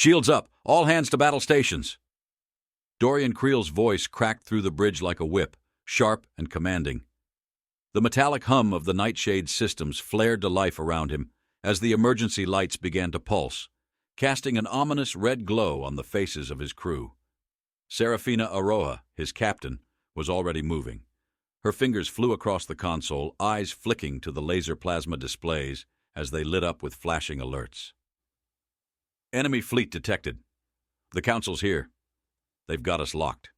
Shields up! All hands to battle stations! Dorian Creel's voice cracked through the bridge like a whip, sharp and commanding. The metallic hum of the Nightshade systems flared to life around him as the emergency lights began to pulse, casting an ominous red glow on the faces of his crew. Serafina Aroha, his captain, was already moving. Her fingers flew across the console, eyes flicking to the laser plasma displays as they lit up with flashing alerts. Enemy fleet detected. The Council's here. They've got us locked.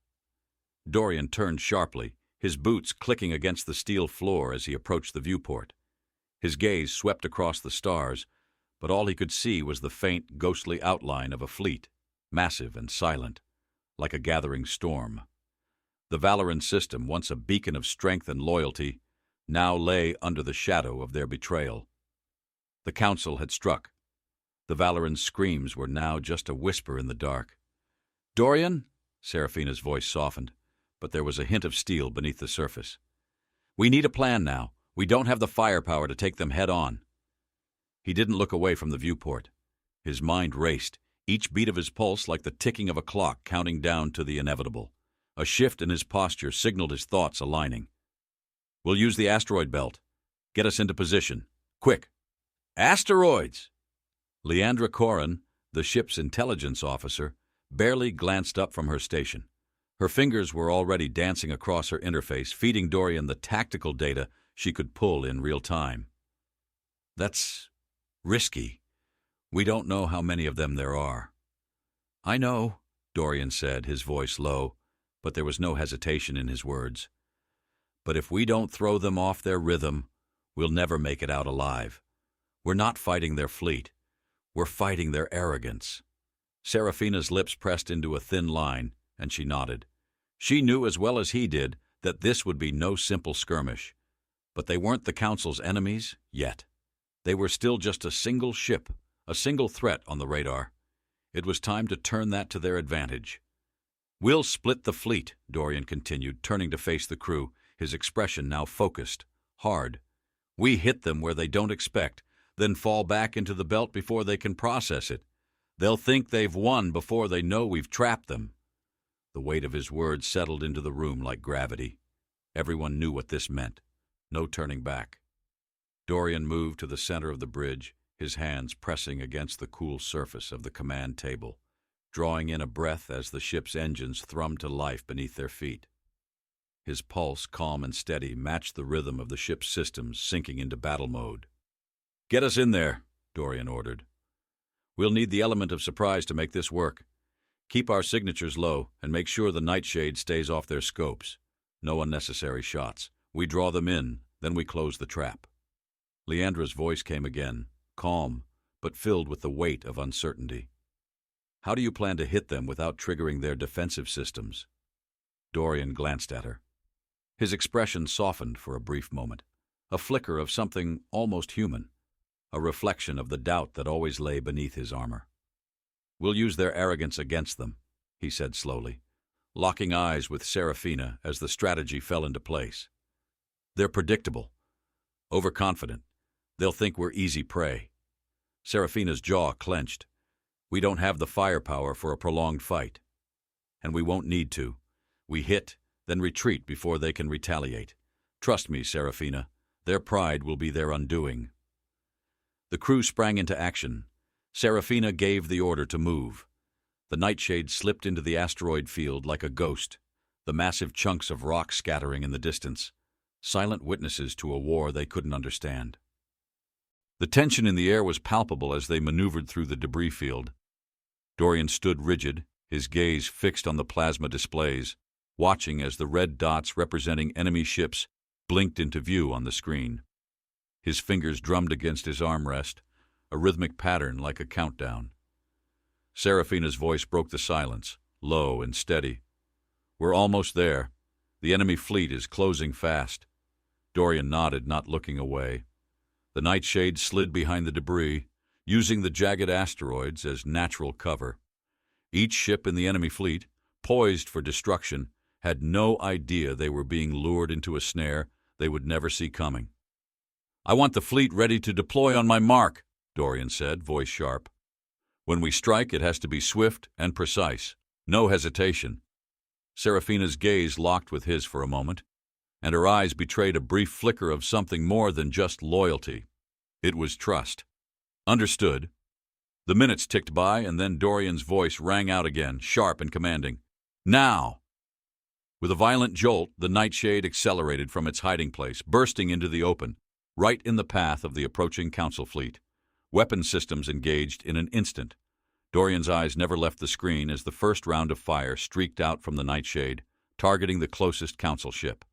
Dorian turned sharply, his boots clicking against the steel floor as he approached the viewport. His gaze swept across the stars, but all he could see was the faint, ghostly outline of a fleet, massive and silent, like a gathering storm. The Valoran system, once a beacon of strength and loyalty, now lay under the shadow of their betrayal. The Council had struck. The Valoran screams were now just a whisper in the dark. "Dorian?" Serafina's voice softened, but there was a hint of steel beneath the surface. "We need a plan now. We don't have the firepower to take them head-on." He didn't look away from the viewport. His mind raced, each beat of his pulse like the ticking of a clock counting down to the inevitable. A shift in his posture signaled his thoughts aligning. "We'll use the asteroid belt. Get us into position. Quick!" "Asteroids!" Leandra Corrin, the ship's intelligence officer, barely glanced up from her station. Her fingers were already dancing across her interface, feeding Dorian the tactical data she could pull in real time. "That's risky. We don't know how many of them there are." "I know," Dorian said, his voice low, but there was no hesitation in his words. "But if we don't throw them off their rhythm, we'll never make it out alive. We're not fighting their fleet. We're fighting their arrogance." Serafina's lips pressed into a thin line, and she nodded. She knew as well as he did that this would be no simple skirmish. But they weren't the Council's enemies yet. They were still just a single ship, a single threat on the radar. It was time to turn that to their advantage. "We'll split the fleet," Dorian continued, turning to face the crew, his expression now focused, hard. "We hit them where they don't expect, then fall back into the belt before they can process it. They'll think they've won before they know we've trapped them." The weight of his words settled into the room like gravity. Everyone knew what this meant. No turning back. Dorian moved to the center of the bridge, his hands pressing against the cool surface of the command table, drawing in a breath as the ship's engines thrummed to life beneath their feet. His pulse, calm and steady, matched the rhythm of the ship's systems sinking into battle mode. "Get us in there," Dorian ordered. "We'll need the element of surprise to make this work. Keep our signatures low and make sure the Nightshade stays off their scopes. No unnecessary shots. We draw them in, then we close the trap." Leandra's voice came again, calm, but filled with the weight of uncertainty. "How do you plan to hit them without triggering their defensive systems?" Dorian glanced at her. His expression softened for a brief moment, a flicker of something almost human, a reflection of the doubt that always lay beneath his armor. "We'll use their arrogance against them," he said slowly, locking eyes with Serafina as the strategy fell into place. "They're predictable, overconfident. They'll think we're easy prey." Serafina's jaw clenched. "We don't have the firepower for a prolonged fight. And we won't need to. We hit, then retreat before they can retaliate. Trust me, Serafina, their pride will be their undoing." The crew sprang into action. Serafina gave the order to move. The Nightshade slipped into the asteroid field like a ghost, the massive chunks of rock scattering in the distance, silent witnesses to a war they couldn't understand. The tension in the air was palpable as they maneuvered through the debris field. Dorian stood rigid, his gaze fixed on the plasma displays, watching as the red dots representing enemy ships blinked into view on the screen. His fingers drummed against his armrest, a rhythmic pattern like a countdown. Serafina's voice broke the silence, low and steady. "We're almost there. The enemy fleet is closing fast." Dorian nodded, not looking away. The Nightshade slid behind the debris, using the jagged asteroids as natural cover. Each ship in the enemy fleet, poised for destruction, had no idea they were being lured into a snare they would never see coming. "I want the fleet ready to deploy on my mark," Dorian said, voice sharp. When we strike, it has to be swift and precise. No hesitation. Serafina's gaze locked with his for a moment, and her eyes betrayed a brief flicker of something more than just loyalty. It was trust. Understood. The minutes ticked by, and then Dorian's voice rang out again, sharp and commanding. Now! With a violent jolt, the Nightshade accelerated from its hiding place, bursting into the open, right in the path of the approaching Council fleet. Weapon systems engaged in an instant. Dorian's eyes never left the screen as the first round of fire streaked out from the Nightshade, targeting the closest Council ship.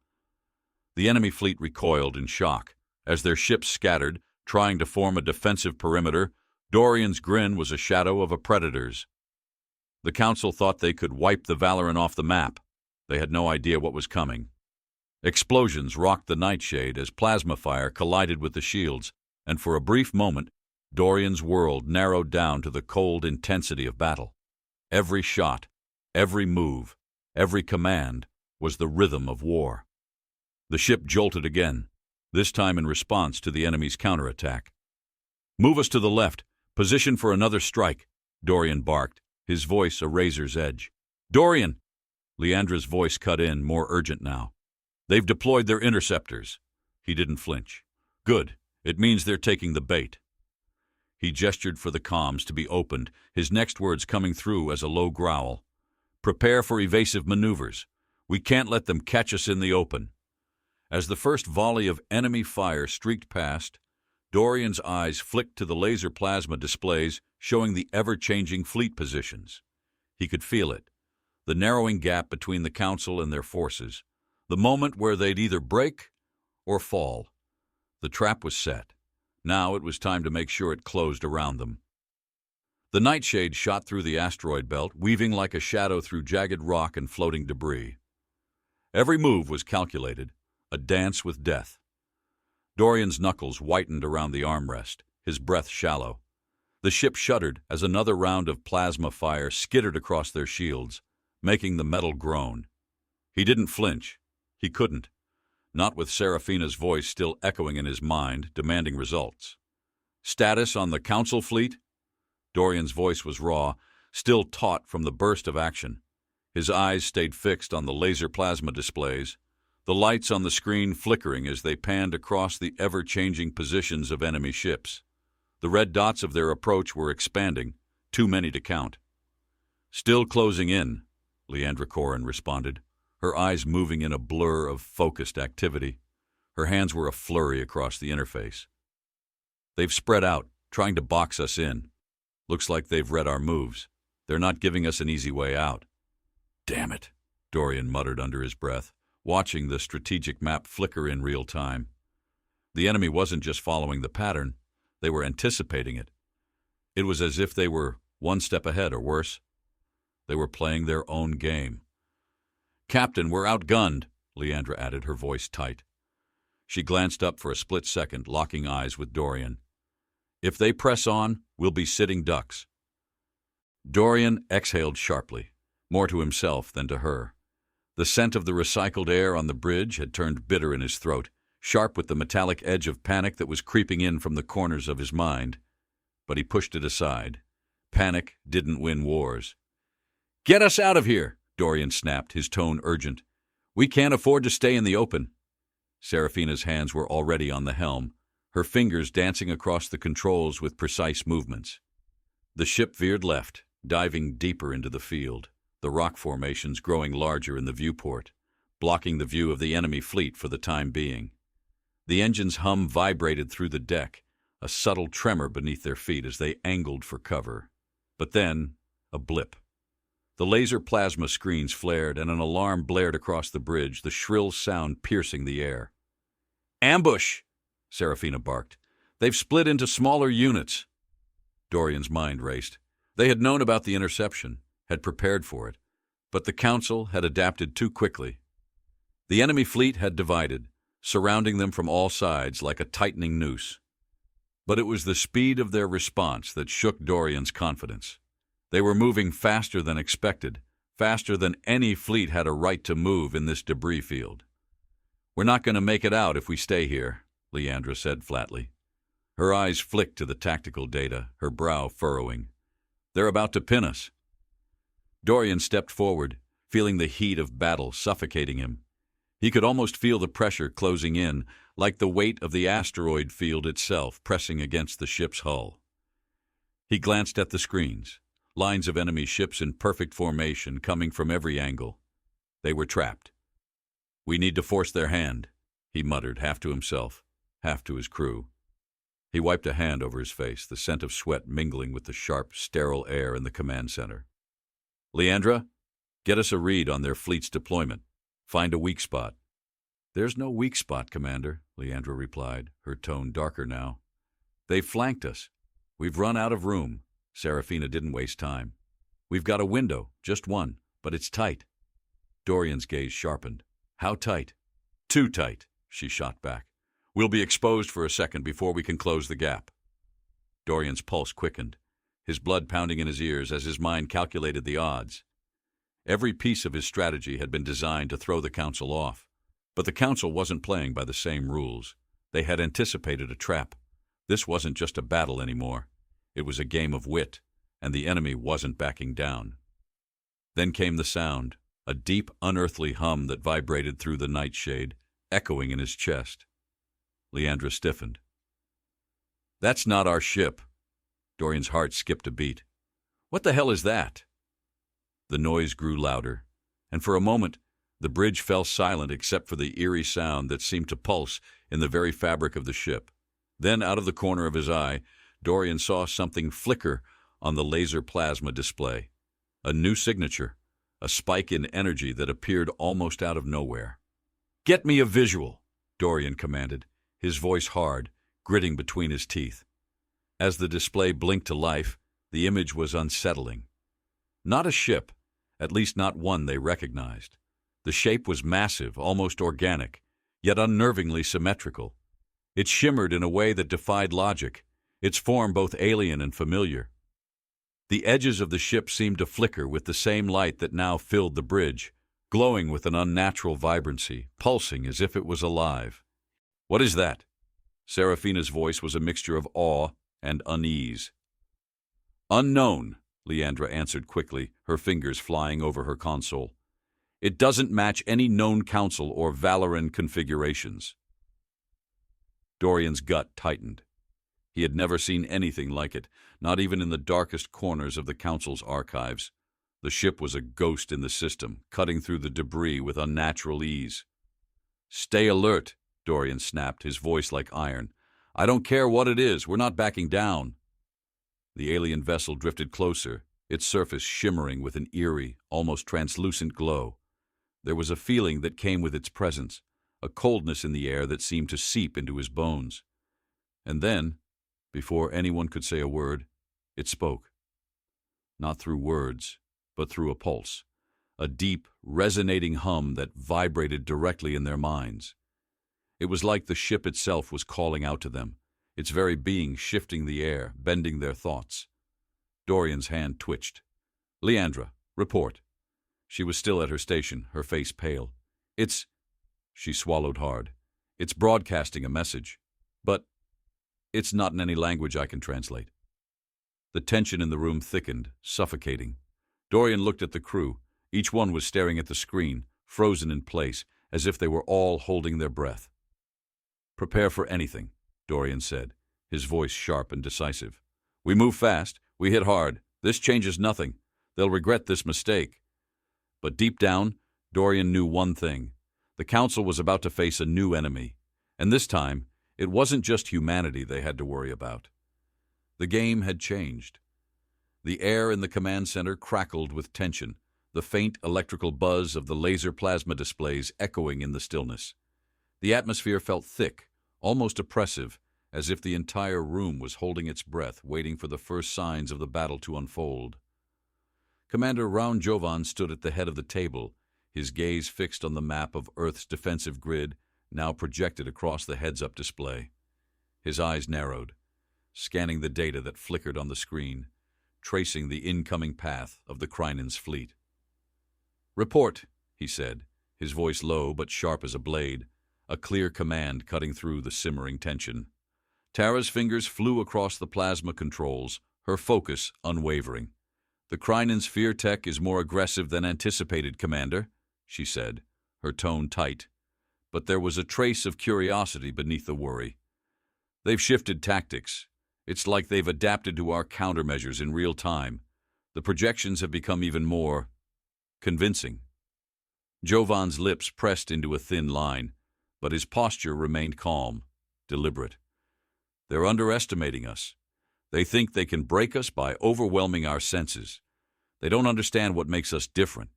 The enemy fleet recoiled in shock. As their ships scattered, trying to form a defensive perimeter, Dorian's grin was a shadow of a predator's. The Council thought they could wipe the Valoran off the map. They had no idea what was coming. Explosions rocked the Nightshade as plasma fire collided with the shields, and for a brief moment, Dorian's world narrowed down to the cold intensity of battle. Every shot, every move, every command was the rhythm of war. The ship jolted again, this time in response to the enemy's counterattack. "Move us to the left. Position for another strike," Dorian barked, his voice a razor's edge. "Dorian!" Leandra's voice cut in, more urgent now. "They've deployed their interceptors." He didn't flinch. "Good. It means they're taking the bait." He gestured for the comms to be opened, his next words coming through as a low growl. "Prepare for evasive maneuvers. We can't let them catch us in the open." As the first volley of enemy fire streaked past, Dorian's eyes flicked to the laser plasma displays showing the ever-changing fleet positions. He could feel it, the narrowing gap between the Council and their forces, the moment where they'd either break or fall. The trap was set. Now it was time to make sure it closed around them. The Nightshade shot through the asteroid belt, weaving like a shadow through jagged rock and floating debris. Every move was calculated, a dance with death. Dorian's knuckles whitened around the armrest, his breath shallow. The ship shuddered as another round of plasma fire skittered across their shields, making the metal groan. He didn't flinch. He couldn't. Not with Serafina's voice still echoing in his mind, demanding results. "Status on the Council fleet?" Dorian's voice was raw, still taut from the burst of action. His eyes stayed fixed on the laser plasma displays, the lights on the screen flickering as they panned across the ever-changing positions of enemy ships. The red dots of their approach were expanding, too many to count. "Still closing in," Leandra Corrin responded, her eyes moving in a blur of focused activity. Her hands were a flurry across the interface. "They've spread out, trying to box us in. Looks like they've read our moves. They're not giving us an easy way out." "Damn it," Dorian muttered under his breath, watching the strategic map flicker in real time. The enemy wasn't just following the pattern, they were anticipating it. It was as if they were one step ahead, or worse. They were playing their own game. "Captain, we're outgunned," Leandra added, her voice tight. She glanced up for a split second, locking eyes with Dorian. "If they press on, we'll be sitting ducks." Dorian exhaled sharply, more to himself than to her. The scent of the recycled air on the bridge had turned bitter in his throat, sharp with the metallic edge of panic that was creeping in from the corners of his mind. But he pushed it aside. Panic didn't win wars. "Get us out of here!" Dorian snapped, his tone urgent. "We can't afford to stay in the open." Serafina's hands were already on the helm, her fingers dancing across the controls with precise movements. The ship veered left, diving deeper into the field, the rock formations growing larger in the viewport, blocking the view of the enemy fleet for the time being. The engine's hum vibrated through the deck, a subtle tremor beneath their feet as they angled for cover. But then, a blip. The laser plasma screens flared and an alarm blared across the bridge, the shrill sound piercing the air. "Ambush!" Serafina barked. "They've split into smaller units." Dorian's mind raced. They had known about the interception, had prepared for it, but the Council had adapted too quickly. The enemy fleet had divided, surrounding them from all sides like a tightening noose. But it was the speed of their response that shook Dorian's confidence. They were moving faster than expected, faster than any fleet had a right to move in this debris field. "We're not going to make it out if we stay here," Leandra said flatly. Her eyes flicked to the tactical data, her brow furrowing. They're about to pin us. Dorian stepped forward, feeling the heat of battle suffocating him. He could almost feel the pressure closing in, like the weight of the asteroid field itself pressing against the ship's hull. He glanced at the screens, lines of enemy ships in perfect formation coming from every angle. They were trapped. "We need to force their hand," he muttered, half to himself, half to his crew. He wiped a hand over his face, the scent of sweat mingling with the sharp, sterile air in the command center. "Leandra, get us a read on their fleet's deployment. Find a weak spot." "There's no weak spot, Commander," Leandra replied, her tone darker now. "They've flanked us. We've run out of room." Serafina didn't waste time. "We've got a window, just one, but it's tight." Dorian's gaze sharpened. "How tight?" "Too tight," she shot back. "We'll be exposed for a second before we can close the gap." Dorian's pulse quickened, his blood pounding in his ears as his mind calculated the odds. Every piece of his strategy had been designed to throw the Council off. But the Council wasn't playing by the same rules. They had anticipated a trap. This wasn't just a battle anymore. It was a game of wit, and the enemy wasn't backing down. Then came the sound, a deep, unearthly hum that vibrated through the Nightshade, echoing in his chest. Leandra stiffened. "That's not our ship." Dorian's heart skipped a beat. "What the hell is that?" The noise grew louder, and for a moment the bridge fell silent except for the eerie sound that seemed to pulse in the very fabric of the ship. Then, out of the corner of his eye, Dorian saw something flicker on the laser plasma display. A new signature, a spike in energy that appeared almost out of nowhere. "Get me a visual," Dorian commanded, his voice hard, gritting between his teeth. As the display blinked to life, the image was unsettling. Not a ship, at least not one they recognized. The shape was massive, almost organic, yet unnervingly symmetrical. It shimmered in a way that defied logic, its form both alien and familiar. The edges of the ship seemed to flicker with the same light that now filled the bridge, glowing with an unnatural vibrancy, pulsing as if it was alive. "What is that?" Serafina's voice was a mixture of awe and unease. "Unknown," Leandra answered quickly, her fingers flying over her console. "It doesn't match any known Council or Valoran configurations." Dorian's gut tightened. He had never seen anything like it, not even in the darkest corners of the Council's archives. The ship was a ghost in the system, cutting through the debris with unnatural ease. "Stay alert," Dorian snapped, his voice like iron. "I don't care what it is, we're not backing down." The alien vessel drifted closer, its surface shimmering with an eerie, almost translucent glow. There was a feeling that came with its presence, a coldness in the air that seemed to seep into his bones. And then, before anyone could say a word, it spoke. Not through words, but through a pulse, a deep, resonating hum that vibrated directly in their minds. It was like the ship itself was calling out to them, its very being shifting the air, bending their thoughts. Dorian's hand twitched. "Leandra, report." She was still at her station, her face pale. "It's—" She swallowed hard. "It's broadcasting a message. But it's not in any language I can translate." The tension in the room thickened, suffocating. Dorian looked at the crew. Each one was staring at the screen, frozen in place, as if they were all holding their breath. "Prepare for anything," Dorian said, his voice sharp and decisive. "We move fast. We hit hard. This changes nothing. They'll regret this mistake." But deep down, Dorian knew one thing. The Council was about to face a new enemy. And this time, it wasn't just humanity they had to worry about. The game had changed. The air in the command center crackled with tension, the faint electrical buzz of the laser plasma displays echoing in the stillness. The atmosphere felt thick, almost oppressive, as if the entire room was holding its breath, waiting for the first signs of the battle to unfold. Commander Raun Jovan stood at the head of the table, his gaze fixed on the map of Earth's defensive grid, now projected across the heads-up display. His eyes narrowed, scanning the data that flickered on the screen, tracing the incoming path of the Krynan's fleet. "Report," he said, his voice low but sharp as a blade, a clear command cutting through the simmering tension. Tara's fingers flew across the plasma controls, her focus unwavering. The Krynan's fear tech is more aggressive than anticipated, Commander, she said, her tone tight. But there was a trace of curiosity beneath the worry. They've shifted tactics. It's like they've adapted to our countermeasures in real time. The projections have become even more convincing. Jovan's lips pressed into a thin line, but his posture remained calm, deliberate. They're underestimating us. They think they can break us by overwhelming our senses. They don't understand what makes us different.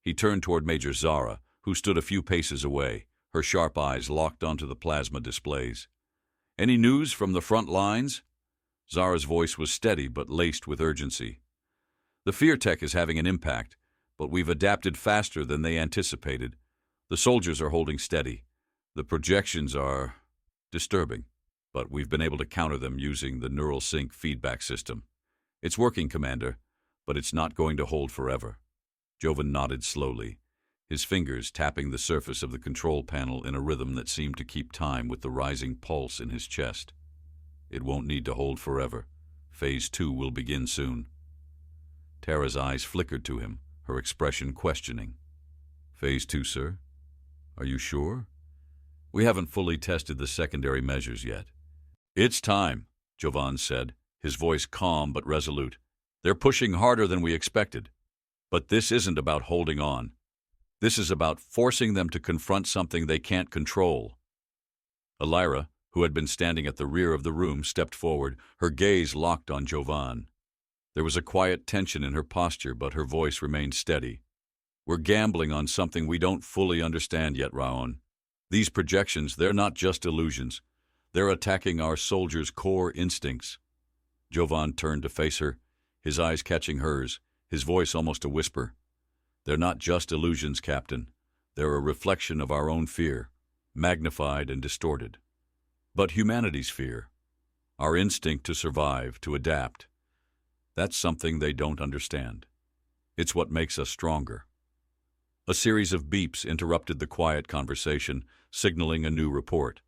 He turned toward Major Zara, who stood a few paces away, her sharp eyes locked onto the plasma displays. Any news from the front lines? Zara's voice was steady but laced with urgency. The fear tech is having an impact, but we've adapted faster than they anticipated. The soldiers are holding steady. The projections are disturbing, but we've been able to counter them using the neural sync feedback system. It's working, Commander, but it's not going to hold forever. Jovan nodded slowly, his fingers tapping the surface of the control panel in a rhythm that seemed to keep time with the rising pulse in his chest. It won't need to hold forever. Phase 2 will begin soon. Tara's eyes flickered to him, her expression questioning. Phase 2, sir? Are you sure? We haven't fully tested the secondary measures yet. It's time, Jovan said, his voice calm but resolute. They're pushing harder than we expected. But this isn't about holding on. This is about forcing them to confront something they can't control. Elira, who had been standing at the rear of the room, stepped forward, her gaze locked on Jovan. There was a quiet tension in her posture, but her voice remained steady. We're gambling on something we don't fully understand yet, Raon. These projections, they're not just illusions. They're attacking our soldiers' core instincts. Jovan turned to face her, his eyes catching hers, his voice almost a whisper. They're not just illusions, Captain. They're a reflection of our own fear, magnified and distorted. But humanity's fear, our instinct to survive, to adapt, that's something they don't understand. It's what makes us stronger. A series of beeps interrupted the quiet conversation, signaling a new report.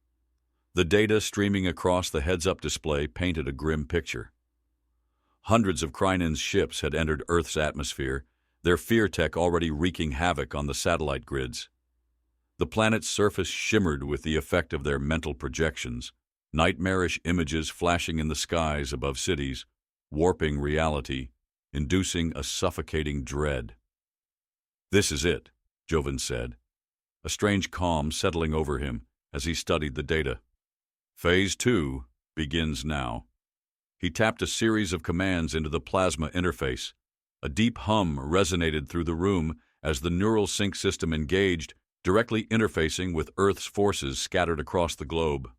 The data streaming across the heads-up display painted a grim picture. Hundreds of Krynan's ships had entered Earth's atmosphere, their fear tech already wreaking havoc on the satellite grids. The planet's surface shimmered with the effect of their mental projections, nightmarish images flashing in the skies above cities, warping reality, inducing a suffocating dread. This is it, Jovan said, a strange calm settling over him as he studied the data. Phase 2 begins now. He tapped a series of commands into the plasma interface. A deep hum resonated through the room as the neural sync system engaged, directly interfacing with Earth's forces scattered across the globe.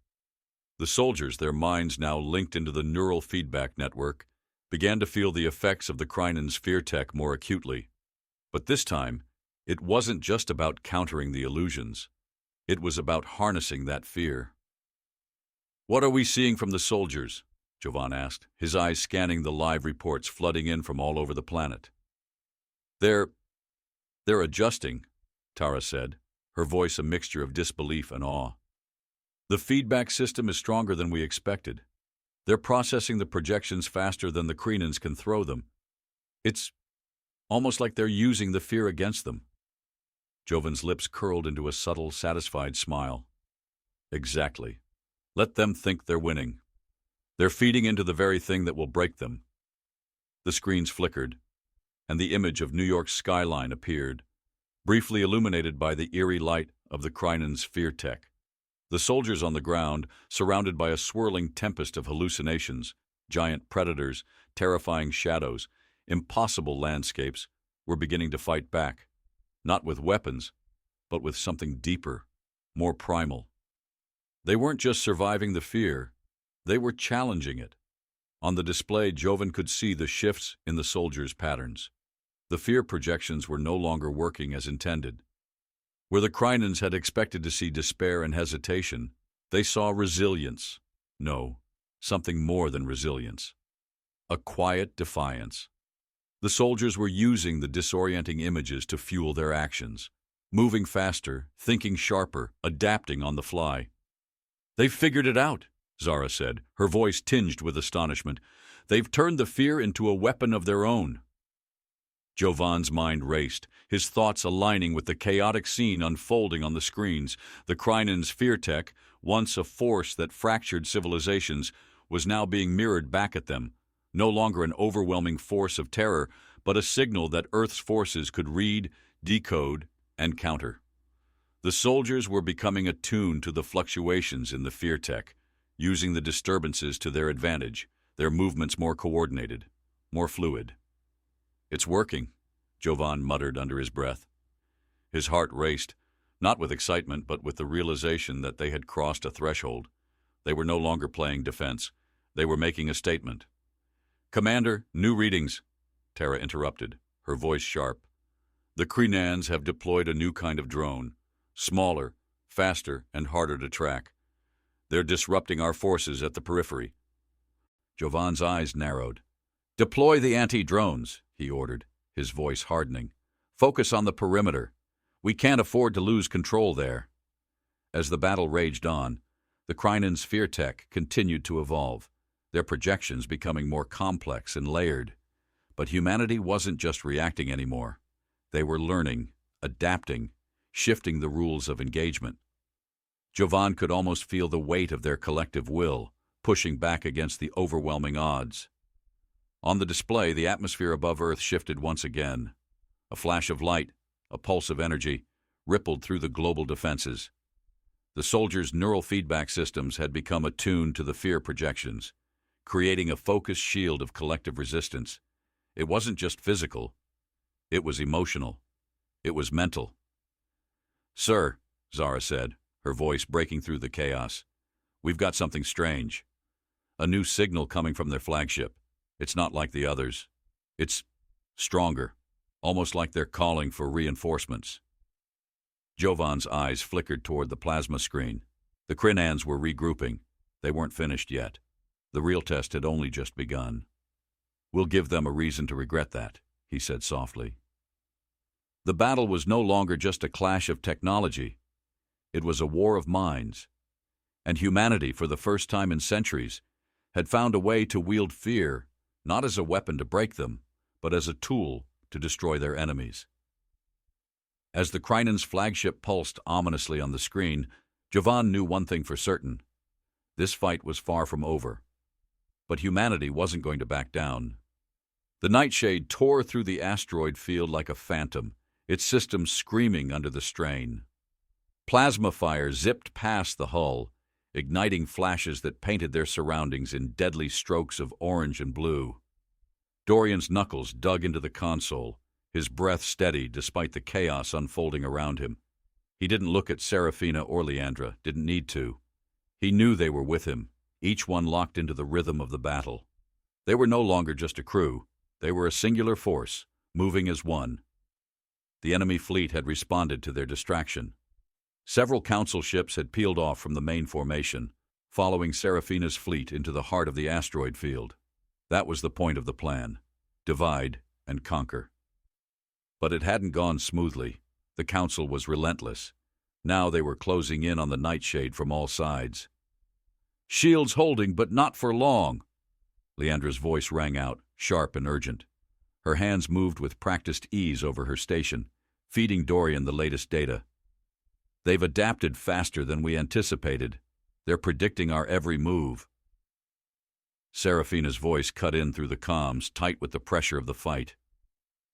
The soldiers, their minds now linked into the neural feedback network, began to feel the effects of the Krynan's fear tech more acutely. But this time, it wasn't just about countering the illusions. It was about harnessing that fear. What are we seeing from the soldiers? Jovan asked, his eyes scanning the live reports flooding in from all over the planet. They're adjusting, Tara said, her voice a mixture of disbelief and awe. The feedback system is stronger than we expected. They're processing the projections faster than the Krynans can throw them. It's almost like they're using the fear against them. Jovan's lips curled into a subtle, satisfied smile. Exactly. Let them think they're winning. They're feeding into the very thing that will break them. The screens flickered, and the image of New York's skyline appeared, briefly illuminated by the eerie light of the Krynan's fear tech. The soldiers on the ground, surrounded by a swirling tempest of hallucinations, giant predators, terrifying shadows, impossible landscapes, were beginning to fight back, not with weapons, but with something deeper, more primal. They weren't just surviving the fear, they were challenging it. On the display, Jovan could see the shifts in the soldiers' patterns. The fear projections were no longer working as intended. Where the Krynans had expected to see despair and hesitation, they saw resilience. No, something more than resilience. A quiet defiance. The soldiers were using the disorienting images to fuel their actions, moving faster, thinking sharper, adapting on the fly. They've figured it out, Zara said, her voice tinged with astonishment. They've turned the fear into a weapon of their own. Jovan's mind raced, his thoughts aligning with the chaotic scene unfolding on the screens. The Krynan's fear tech, once a force that fractured civilizations, was now being mirrored back at them, no longer an overwhelming force of terror, but a signal that Earth's forces could read, decode, and counter. The soldiers were becoming attuned to the fluctuations in the fear tech, using the disturbances to their advantage, their movements more coordinated, more fluid. "It's working," Jovan muttered under his breath. His heart raced, not with excitement but with the realization that they had crossed a threshold. They were no longer playing defense. They were making a statement. "Commander, new readings," Tara interrupted, her voice sharp. "The Krynans have deployed a new kind of drone, smaller, faster, and harder to track. They're disrupting our forces at the periphery." Jovan's eyes narrowed. "Deploy the anti-drones," he ordered, his voice hardening. "Focus on the perimeter. We can't afford to lose control there." As the battle raged on, the Krynan's fear tech continued to evolve, their projections becoming more complex and layered. But humanity wasn't just reacting anymore. They were learning, adapting, shifting the rules of engagement. Jovan could almost feel the weight of their collective will, pushing back against the overwhelming odds. On the display, the atmosphere above Earth shifted once again. A flash of light, a pulse of energy, rippled through the global defenses. The soldiers' neural feedback systems had become attuned to the fear projections, creating a focused shield of collective resistance. It wasn't just physical. It was emotional. It was mental. "Sir," Zara said, her voice breaking through the chaos, "we've got something strange. A new signal coming from their flagship. It's not like the others. It's stronger, almost like they're calling for reinforcements." Jovan's eyes flickered toward the plasma screen. The Krynans were regrouping. They weren't finished yet. The real test had only just begun. "We'll give them a reason to regret that," he said softly. The battle was no longer just a clash of technology. It was a war of minds. And humanity, for the first time in centuries, had found a way to wield fear, not as a weapon to break them, but as a tool to destroy their enemies. As the Krynan's flagship pulsed ominously on the screen, Jovan knew one thing for certain. This fight was far from over. But humanity wasn't going to back down. The Nightshade tore through the asteroid field like a phantom, its systems screaming under the strain. Plasma fire zipped past the hull, igniting flashes that painted their surroundings in deadly strokes of orange and blue. Dorian's knuckles dug into the console, his breath steady despite the chaos unfolding around him. He didn't look at Serafina or Leandra, didn't need to. He knew they were with him, each one locked into the rhythm of the battle. They were no longer just a crew. They were a singular force, moving as one. The enemy fleet had responded to their distraction. Several council ships had peeled off from the main formation, following Serafina's fleet into the heart of the asteroid field. That was the point of the plan: divide and conquer. But it hadn't gone smoothly. The council was relentless. Now they were closing in on the Nightshade from all sides. "Shields holding, but not for long," Leandra's voice rang out, sharp and urgent. Her hands moved with practiced ease over her station, feeding Dorian the latest data. "They've adapted faster than we anticipated. They're predicting our every move." Serafina's voice cut in through the comms, tight with the pressure of the fight.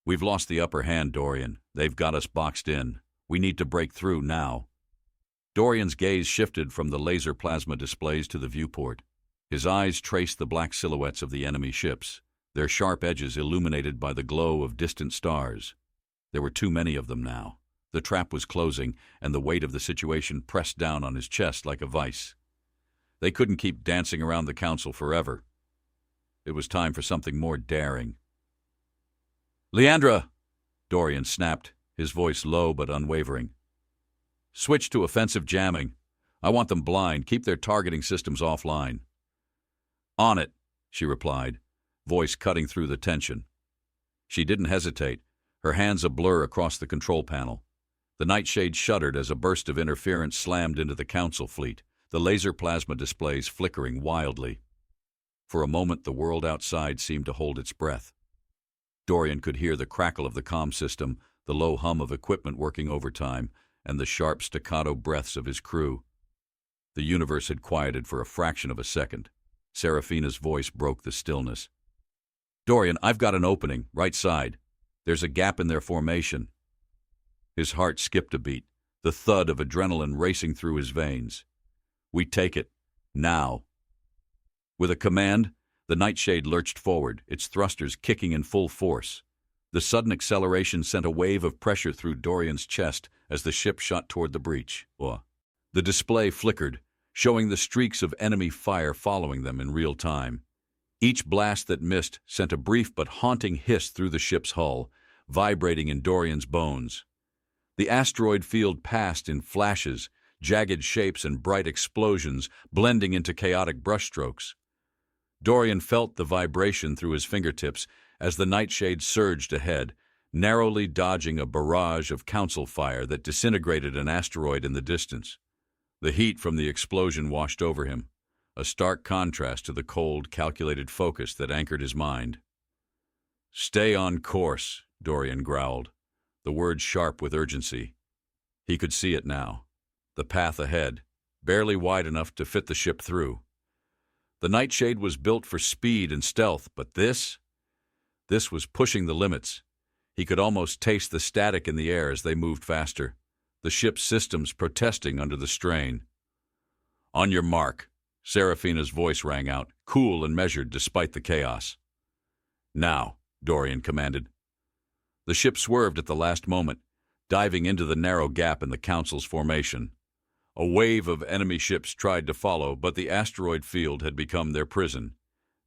"We've lost the upper hand, Dorian. They've got us boxed in. We need to break through now." Dorian's gaze shifted from the laser plasma displays to the viewport. His eyes traced the black silhouettes of the enemy ships, their sharp edges illuminated by the glow of distant stars. There were too many of them now. The trap was closing, and the weight of the situation pressed down on his chest like a vice. They couldn't keep dancing around the council forever. It was time for something more daring. "Leandra!" Dorian snapped, his voice low but unwavering. "Switch to offensive jamming. I want them blind. Keep their targeting systems offline." "On it," she replied, voice cutting through the tension. She didn't hesitate, her hands a blur across the control panel. The Nightshade shuddered as a burst of interference slammed into the council fleet, the laser plasma displays flickering wildly. For a moment the world outside seemed to hold its breath. Dorian could hear the crackle of the comm system, the low hum of equipment working overtime, and the sharp staccato breaths of his crew. The universe had quieted for a fraction of a second. Serafina's voice broke the stillness. "Dorian, I've got an opening, right side. There's a gap in their formation." His heart skipped a beat, the thud of adrenaline racing through his veins. "We take it. Now." With a command, the Nightshade lurched forward, its thrusters kicking in full force. The sudden acceleration sent a wave of pressure through Dorian's chest as the ship shot toward the breach. The display flickered, showing the streaks of enemy fire following them in real time. Each blast that missed sent a brief but haunting hiss through the ship's hull, vibrating in Dorian's bones. The asteroid field passed in flashes, jagged shapes and bright explosions blending into chaotic brushstrokes. Dorian felt the vibration through his fingertips as the Nightshade surged ahead, narrowly dodging a barrage of council fire that disintegrated an asteroid in the distance. The heat from the explosion washed over him, a stark contrast to the cold, calculated focus that anchored his mind. "Stay on course," Dorian growled, the words sharp with urgency. He could see it now. The path ahead, barely wide enough to fit the ship through. The Nightshade was built for speed and stealth, but this was pushing the limits. He could almost taste the static in the air as they moved faster, the ship's systems protesting under the strain. "On your mark," Serafina's voice rang out, cool and measured despite the chaos. "Now," Dorian commanded. The ship swerved at the last moment, diving into the narrow gap in the Council's formation. A wave of enemy ships tried to follow, but the asteroid field had become their prison.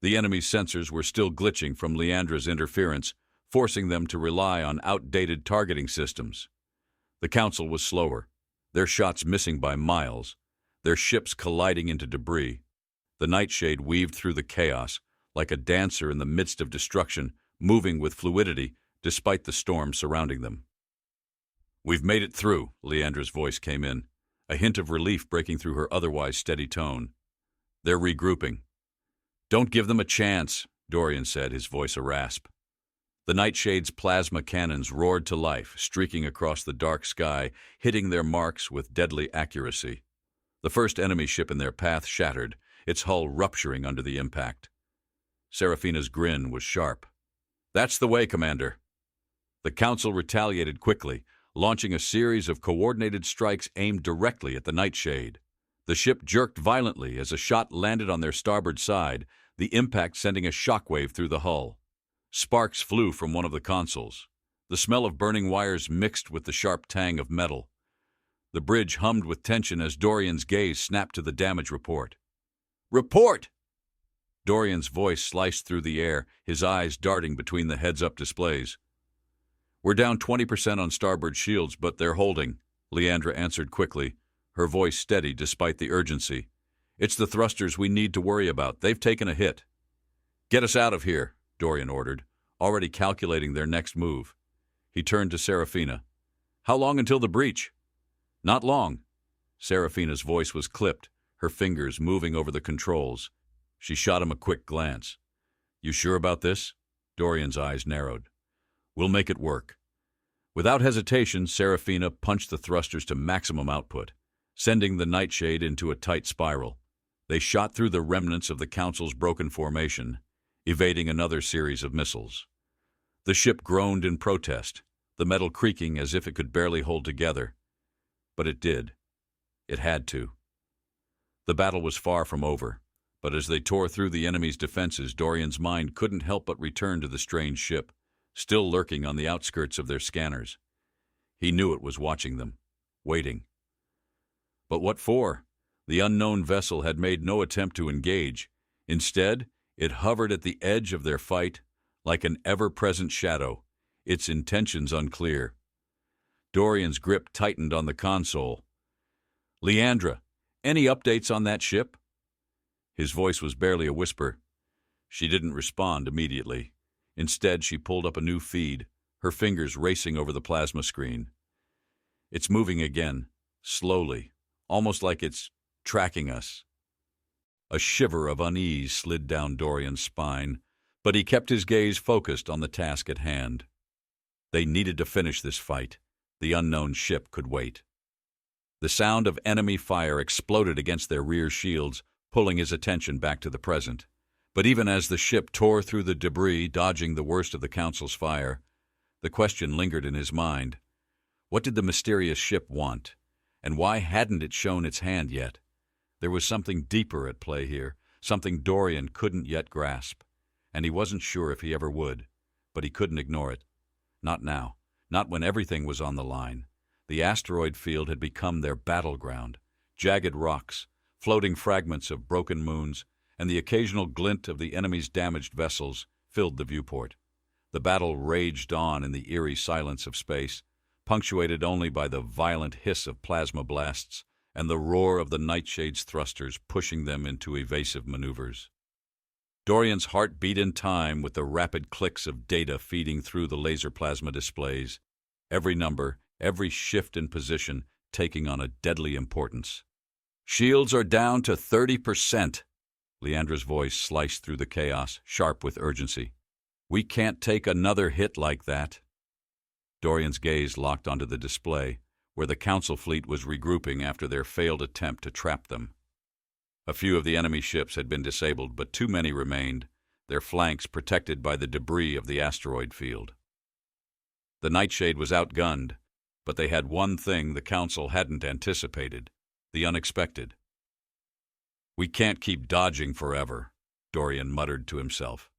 The enemy's sensors were still glitching from Leandra's interference, forcing them to rely on outdated targeting systems. The Council was slower, their shots missing by miles, their ships colliding into debris. The Nightshade weaved through the chaos, like a dancer in the midst of destruction, moving with fluidity despite the storm surrounding them. "We've made it through," Leandra's voice came in, a hint of relief breaking through her otherwise steady tone. "They're regrouping." "Don't give them a chance," Dorian said, his voice a rasp. The Nightshade's plasma cannons roared to life, streaking across the dark sky, hitting their marks with deadly accuracy. The first enemy ship in their path shattered, its hull rupturing under the impact. Serafina's grin was sharp. "That's the way, Commander." The Council retaliated quickly, launching a series of coordinated strikes aimed directly at the Nightshade. The ship jerked violently as a shot landed on their starboard side, the impact sending a shockwave through the hull. Sparks flew from one of the consoles. The smell of burning wires mixed with the sharp tang of metal. The bridge hummed with tension as Dorian's gaze snapped to the damage report. "Report!" Dorian's voice sliced through the air, his eyes darting between the heads-up displays. "We're down 20% on starboard shields, but they're holding," Leandra answered quickly, her voice steady despite the urgency. "It's the thrusters we need to worry about. They've taken a hit." "Get us out of here," Dorian ordered, already calculating their next move. He turned to Serafina. "How long until the breach?" "Not long." Serafina's voice was clipped, her fingers moving over the controls. She shot him a quick glance. "You sure about this?" Dorian's eyes narrowed. "We'll make it work." Without hesitation, Serafina punched the thrusters to maximum output, sending the Nightshade into a tight spiral. They shot through the remnants of the Council's broken formation, evading another series of missiles. The ship groaned in protest, the metal creaking as if it could barely hold together. But it did. It had to. The battle was far from over, but as they tore through the enemy's defenses, Dorian's mind couldn't help but return to the strange ship, still lurking on the outskirts of their scanners. He knew it was watching them, waiting. But what for? The unknown vessel had made no attempt to engage. Instead, it hovered at the edge of their fight, like an ever-present shadow, its intentions unclear. Dorian's grip tightened on the console. "Leandra, any updates on that ship?" His voice was barely a whisper. She didn't respond immediately. Instead, she pulled up a new feed, her fingers racing over the plasma screen. "It's moving again, slowly, almost like it's tracking us." A shiver of unease slid down Dorian's spine. But he kept his gaze focused on the task at hand. They needed to finish this fight. The unknown ship could wait. The sound of enemy fire exploded against their rear shields, pulling his attention back to the present. But even as the ship tore through the debris, dodging the worst of the Council's fire, the question lingered in his mind. What did the mysterious ship want? And why hadn't it shown its hand yet? There was something deeper at play here, something Dorian couldn't yet grasp. And he wasn't sure if he ever would. But he couldn't ignore it. Not now. Not when everything was on the line. The asteroid field had become their battleground. Jagged rocks, floating fragments of broken moons, and the occasional glint of the enemy's damaged vessels filled the viewport. The battle raged on in the eerie silence of space, punctuated only by the violent hiss of plasma blasts and the roar of the Nightshade's thrusters pushing them into evasive maneuvers. Dorian's heart beat in time with the rapid clicks of data feeding through the laser plasma displays, every number, every shift in position taking on a deadly importance. "Shields are down to 30%. Leandra's voice sliced through the chaos, sharp with urgency. "We can't take another hit like that." Dorian's gaze locked onto the display, where the Council fleet was regrouping after their failed attempt to trap them. A few of the enemy ships had been disabled, but too many remained, their flanks protected by the debris of the asteroid field. The Nightshade was outgunned, but they had one thing the Council hadn't anticipated: the unexpected. "We can't keep dodging forever," Dorian muttered to himself.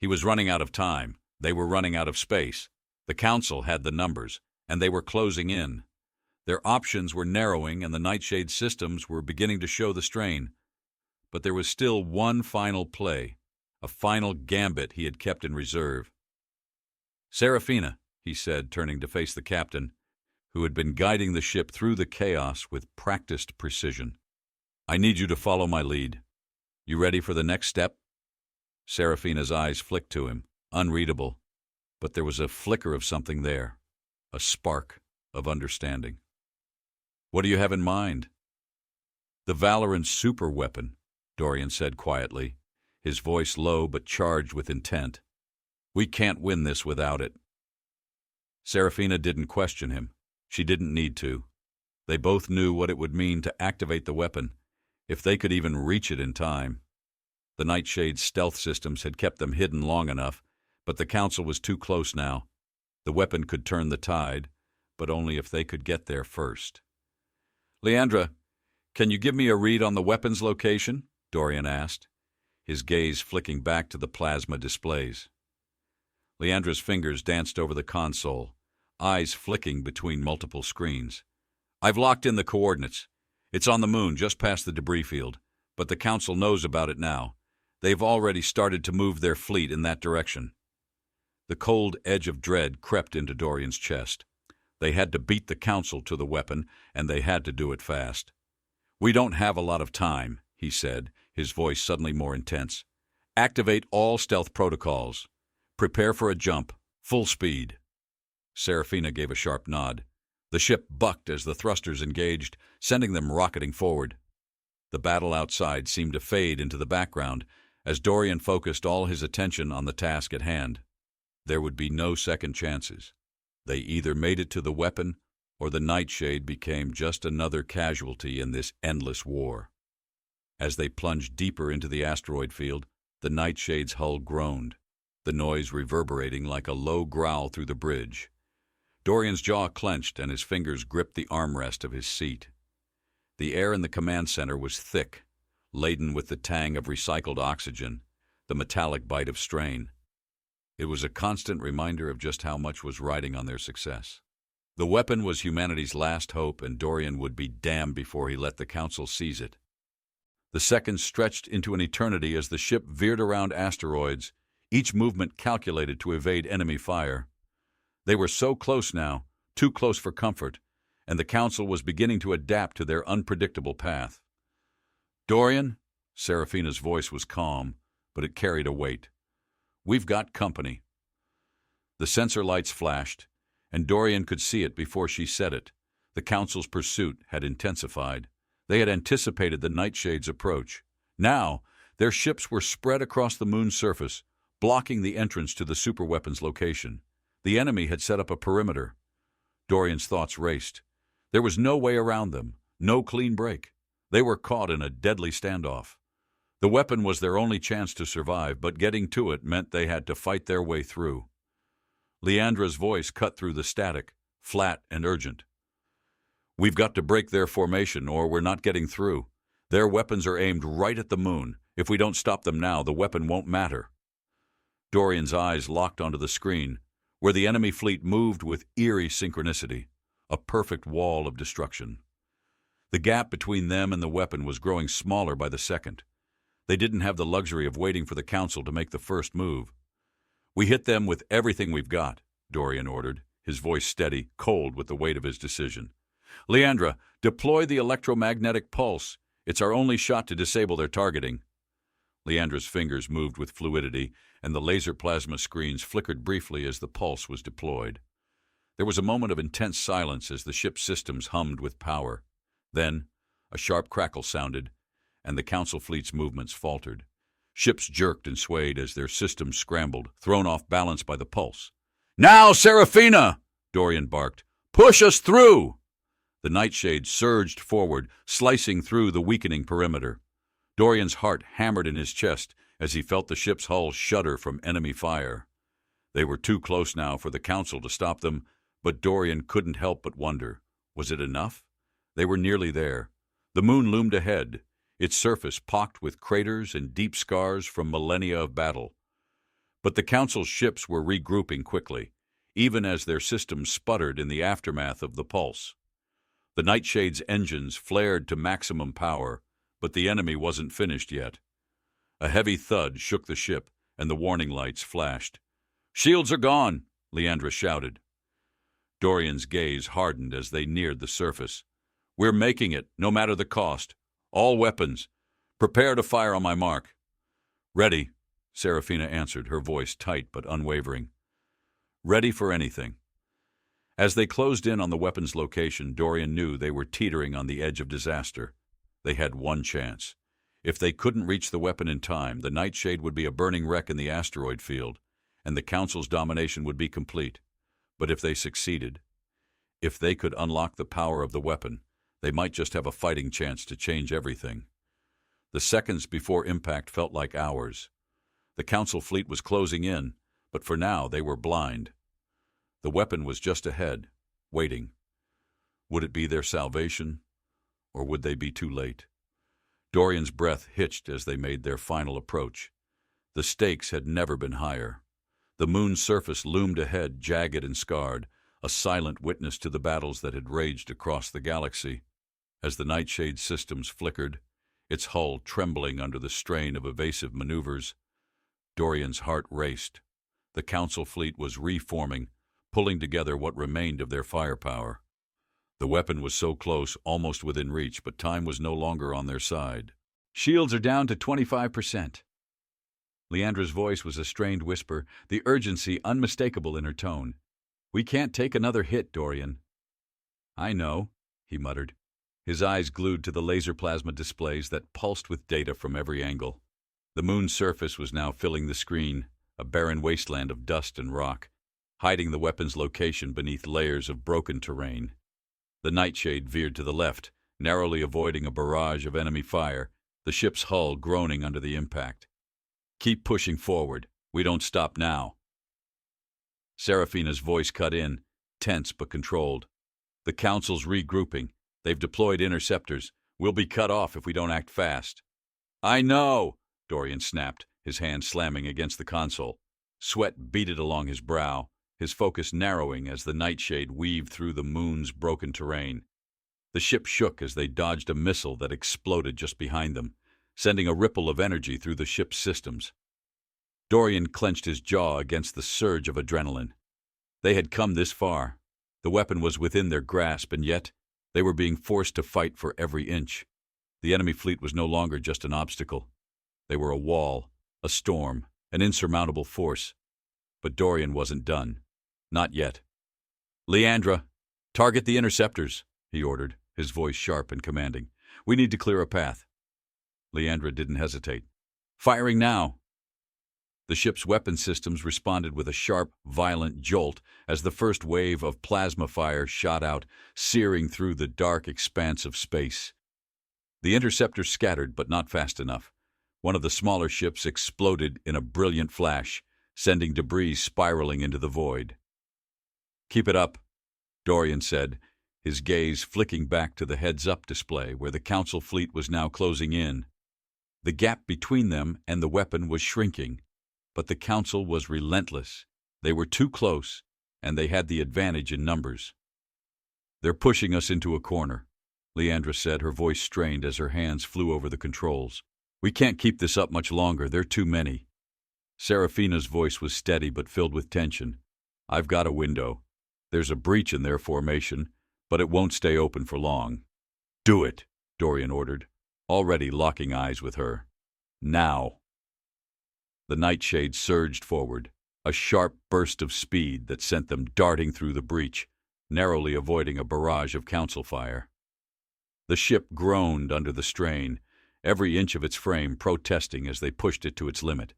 He was running out of time. They were running out of space. The Council had the numbers, and they were closing in. Their options were narrowing, and the Nightshade systems were beginning to show the strain. But there was still one final play, a final gambit he had kept in reserve. "Serafina," he said, turning to face the captain, who had been guiding the ship through the chaos with practiced precision. "I need you to follow my lead. You ready for the next step?" Serafina's eyes flicked to him, unreadable, but there was a flicker of something there, a spark of understanding. "What do you have in mind?" "The Valoran superweapon," Dorian said quietly, his voice low but charged with intent. "We can't win this without it." Serafina didn't question him. She didn't need to. They both knew what it would mean to activate the weapon, if they could even reach it in time. The Nightshade's stealth systems had kept them hidden long enough, but the Council was too close now. The weapon could turn the tide, but only if they could get there first. "Leandra, can you give me a read on the weapon's location?" Dorian asked, his gaze flicking back to the plasma displays. Leandra's fingers danced over the console, eyes flicking between multiple screens. "I've locked in the coordinates. It's on the moon, just past the debris field, but the Council knows about it now. They've already started to move their fleet in that direction." The cold edge of dread crept into Dorian's chest. They had to beat the Council to the weapon, and they had to do it fast. "We don't have a lot of time," he said, his voice suddenly more intense. "Activate all stealth protocols. Prepare for a jump. Full speed." Serafina gave a sharp nod. The ship bucked as the thrusters engaged, sending them rocketing forward. The battle outside seemed to fade into the background as Dorian focused all his attention on the task at hand. There would be no second chances. They either made it to the weapon, or the Nightshade became just another casualty in this endless war. As they plunged deeper into the asteroid field, the Nightshade's hull groaned, the noise reverberating like a low growl through the bridge. Dorian's jaw clenched and his fingers gripped the armrest of his seat. The air in the command center was thick, laden with the tang of recycled oxygen, the metallic bite of strain. It was a constant reminder of just how much was riding on their success. The weapon was humanity's last hope, and Dorian would be damned before he let the Council seize it. The seconds stretched into an eternity as the ship veered around asteroids, each movement calculated to evade enemy fire. They were so close now, too close for comfort, and the Council was beginning to adapt to their unpredictable path. "Dorian," Serafina's voice was calm, but it carried a weight. "We've got company." The sensor lights flashed, and Dorian could see it before she said it. The Council's pursuit had intensified. They had anticipated the Nightshade's approach. Now, their ships were spread across the moon's surface, blocking the entrance to the superweapons location. The enemy had set up a perimeter. Dorian's thoughts raced. There was no way around them, no clean break. They were caught in a deadly standoff. The weapon was their only chance to survive, but getting to it meant they had to fight their way through. Leandra's voice cut through the static, flat and urgent. "We've got to break their formation or we're not getting through. Their weapons are aimed right at the moon. If we don't stop them now, the weapon won't matter." Dorian's eyes locked onto the screen, where the enemy fleet moved with eerie synchronicity, a perfect wall of destruction. The gap between them and the weapon was growing smaller by the second. They didn't have the luxury of waiting for the Council to make the first move. "We hit them with everything we've got," Dorian ordered, his voice steady, cold with the weight of his decision. "Leandra, deploy the electromagnetic pulse. It's our only shot to disable their targeting." Leandra's fingers moved with fluidity, and the laser plasma screens flickered briefly as the pulse was deployed. There was a moment of intense silence as the ship's systems hummed with power. Then, a sharp crackle sounded, and the Council fleet's movements faltered. Ships jerked and swayed as their systems scrambled, thrown off balance by the pulse. "Now, Serafina!" Dorian barked. "Push us through!" The Nightshade surged forward, slicing through the weakening perimeter. Dorian's heart hammered in his chest as he felt the ship's hull shudder from enemy fire. They were too close now for the Council to stop them, but Dorian couldn't help but wonder, was it enough? They were nearly there. The moon loomed ahead, its surface pocked with craters and deep scars from millennia of battle. But the Council's ships were regrouping quickly, even as their systems sputtered in the aftermath of the pulse. The Nightshade's engines flared to maximum power, but the enemy wasn't finished yet. A heavy thud shook the ship, and the warning lights flashed. "Shields are gone," Leandra shouted. Dorian's gaze hardened as they neared the surface. "We're making it, no matter the cost. All weapons. Prepare to fire on my mark." "Ready," Serafina answered, her voice tight but unwavering. "Ready for anything." As they closed in on the weapon's location, Dorian knew they were teetering on the edge of disaster. They had one chance. If they couldn't reach the weapon in time, the Nightshade would be a burning wreck in the asteroid field, and the Council's domination would be complete. But if they succeeded, if they could unlock the power of the weapon, they might just have a fighting chance to change everything. The seconds before impact felt like hours. The Council fleet was closing in, but for now they were blind. The weapon was just ahead, waiting. Would it be their salvation, or would they be too late? Dorian's breath hitched as they made their final approach. The stakes had never been higher. The moon's surface loomed ahead, jagged and scarred, a silent witness to the battles that had raged across the galaxy. As the Nightshade's systems flickered, its hull trembling under the strain of evasive maneuvers, Dorian's heart raced. The Council fleet was reforming, pulling together what remained of their firepower. The weapon was so close, almost within reach, but time was no longer on their side. "Shields are down to 25%. Leandra's voice was a strained whisper, the urgency unmistakable in her tone. "We can't take another hit, Dorian." "I know," he muttered, his eyes glued to the laser plasma displays that pulsed with data from every angle. The moon's surface was now filling the screen, a barren wasteland of dust and rock, hiding the weapon's location beneath layers of broken terrain. The Nightshade veered to the left, narrowly avoiding a barrage of enemy fire, the ship's hull groaning under the impact. "Keep pushing forward. We don't stop now." Serafina's voice cut in, tense but controlled. "The Council's regrouping. They've deployed interceptors. We'll be cut off if we don't act fast." "I know," Dorian snapped, his hand slamming against the console. Sweat beaded along his brow, his focus narrowing as the Nightshade weaved through the moon's broken terrain. The ship shook as they dodged a missile that exploded just behind them, sending a ripple of energy through the ship's systems. Dorian clenched his jaw against the surge of adrenaline. They had come this far. The weapon was within their grasp, and yet they were being forced to fight for every inch. The enemy fleet was no longer just an obstacle. They were a wall, a storm, an insurmountable force. But Dorian wasn't done. Not yet. "Leandra, target the interceptors," he ordered, his voice sharp and commanding. "We need to clear a path." Leandra didn't hesitate. "Firing now." The ship's weapon systems responded with a sharp, violent jolt as the first wave of plasma fire shot out, searing through the dark expanse of space. The interceptors scattered, but not fast enough. One of the smaller ships exploded in a brilliant flash, sending debris spiraling into the void. "Keep it up," Dorian said, his gaze flicking back to the heads-up display where the Council fleet was now closing in. The gap between them and the weapon was shrinking, but the Council was relentless. They were too close, and they had the advantage in numbers. "They're pushing us into a corner," Leandra said, her voice strained as her hands flew over the controls. "We can't keep this up much longer. They're too many." Serafina's voice was steady but filled with tension. "I've got a window. There's a breach in their formation, but it won't stay open for long." "Do it," Dorian ordered, already locking eyes with her. "Now." The Nightshade surged forward, a sharp burst of speed that sent them darting through the breach, narrowly avoiding a barrage of Council fire. The ship groaned under the strain, every inch of its frame protesting as they pushed it to its limit.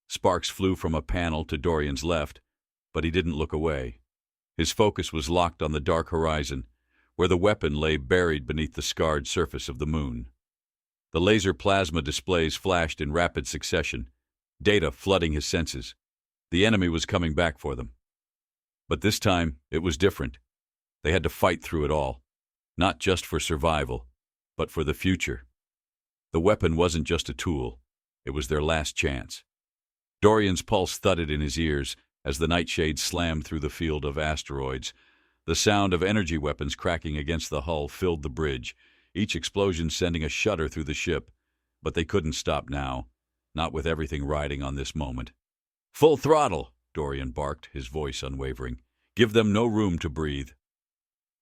Sparks flew from a panel to Dorian's left, but he didn't look away. His focus was locked on the dark horizon, where the weapon lay buried beneath the scarred surface of the moon. The laser plasma displays flashed in rapid succession, data flooding his senses. The enemy was coming back for them. But this time, it was different. They had to fight through it all, not just for survival, but for the future. The weapon wasn't just a tool. It was their last chance. Dorian's pulse thudded in his ears as the Nightshade slammed through the field of asteroids. The sound of energy weapons cracking against the hull filled the bridge, each explosion sending a shudder through the ship. But they couldn't stop now, not with everything riding on this moment. "Full throttle," Dorian barked, his voice unwavering. "Give them no room to breathe."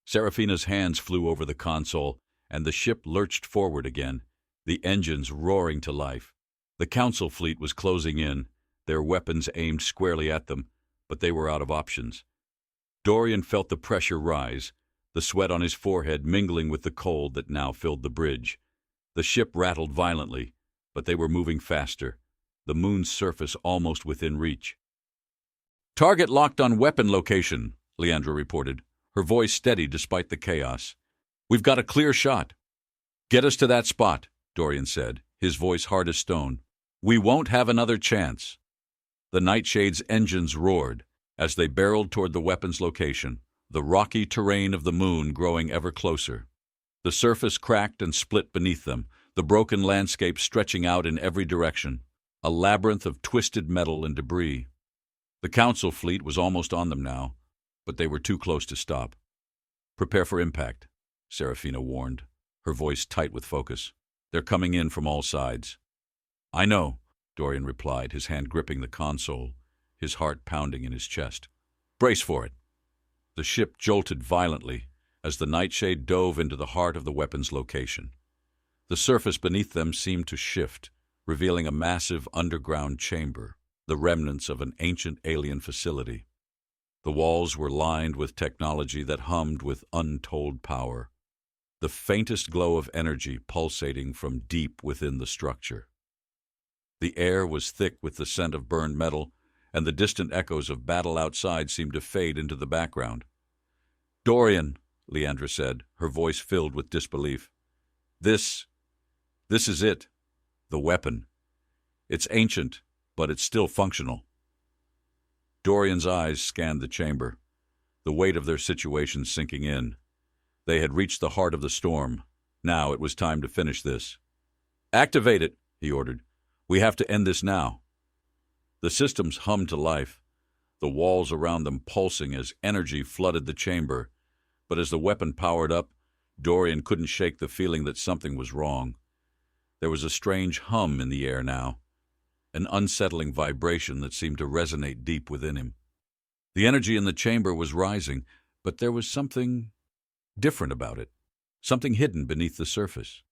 Serafina's hands flew over the console, and the ship lurched forward again, the engines roaring to life. The Council fleet was closing in, their weapons aimed squarely at them, but they were out of options. Dorian felt the pressure rise, the sweat on his forehead mingling with the cold that now filled the bridge. The ship rattled violently, but they were moving faster, the moon's surface almost within reach. "Target locked on weapon location," Leandra reported, her voice steady despite the chaos. "We've got a clear shot." "Get us to that spot," Dorian said, his voice hard as stone. "We won't have another chance." The Nightshade's engines roared as they barreled toward the weapon's location, the rocky terrain of the moon growing ever closer. The surface cracked and split beneath them, the broken landscape stretching out in every direction, a labyrinth of twisted metal and debris. The Council fleet was almost on them now, but they were too close to stop. "Prepare for impact," Serafina warned, her voice tight with focus. "They're coming in from all sides." "I know," Dorian replied, his hand gripping the console, his heart pounding in his chest. "Brace for it." The ship jolted violently as the Nightshade dove into the heart of the weapon's location. The surface beneath them seemed to shift, revealing a massive underground chamber, the remnants of an ancient alien facility. The walls were lined with technology that hummed with untold power, the faintest glow of energy pulsating from deep within the structure. The air was thick with the scent of burned metal, and the distant echoes of battle outside seemed to fade into the background. "Dorian," Leandra said, her voice filled with disbelief. This is it. The weapon. It's ancient, but it's still functional." Dorian's eyes scanned the chamber, the weight of their situation sinking in. They had reached the heart of the storm. Now it was time to finish this. "Activate it," he ordered. "We have to end this now." The systems hummed to life, the walls around them pulsing as energy flooded the chamber. But as the weapon powered up, Dorian couldn't shake the feeling that something was wrong. There was a strange hum in the air now, an unsettling vibration that seemed to resonate deep within him. The energy in the chamber was rising, but there was something different about it, something hidden beneath the surface.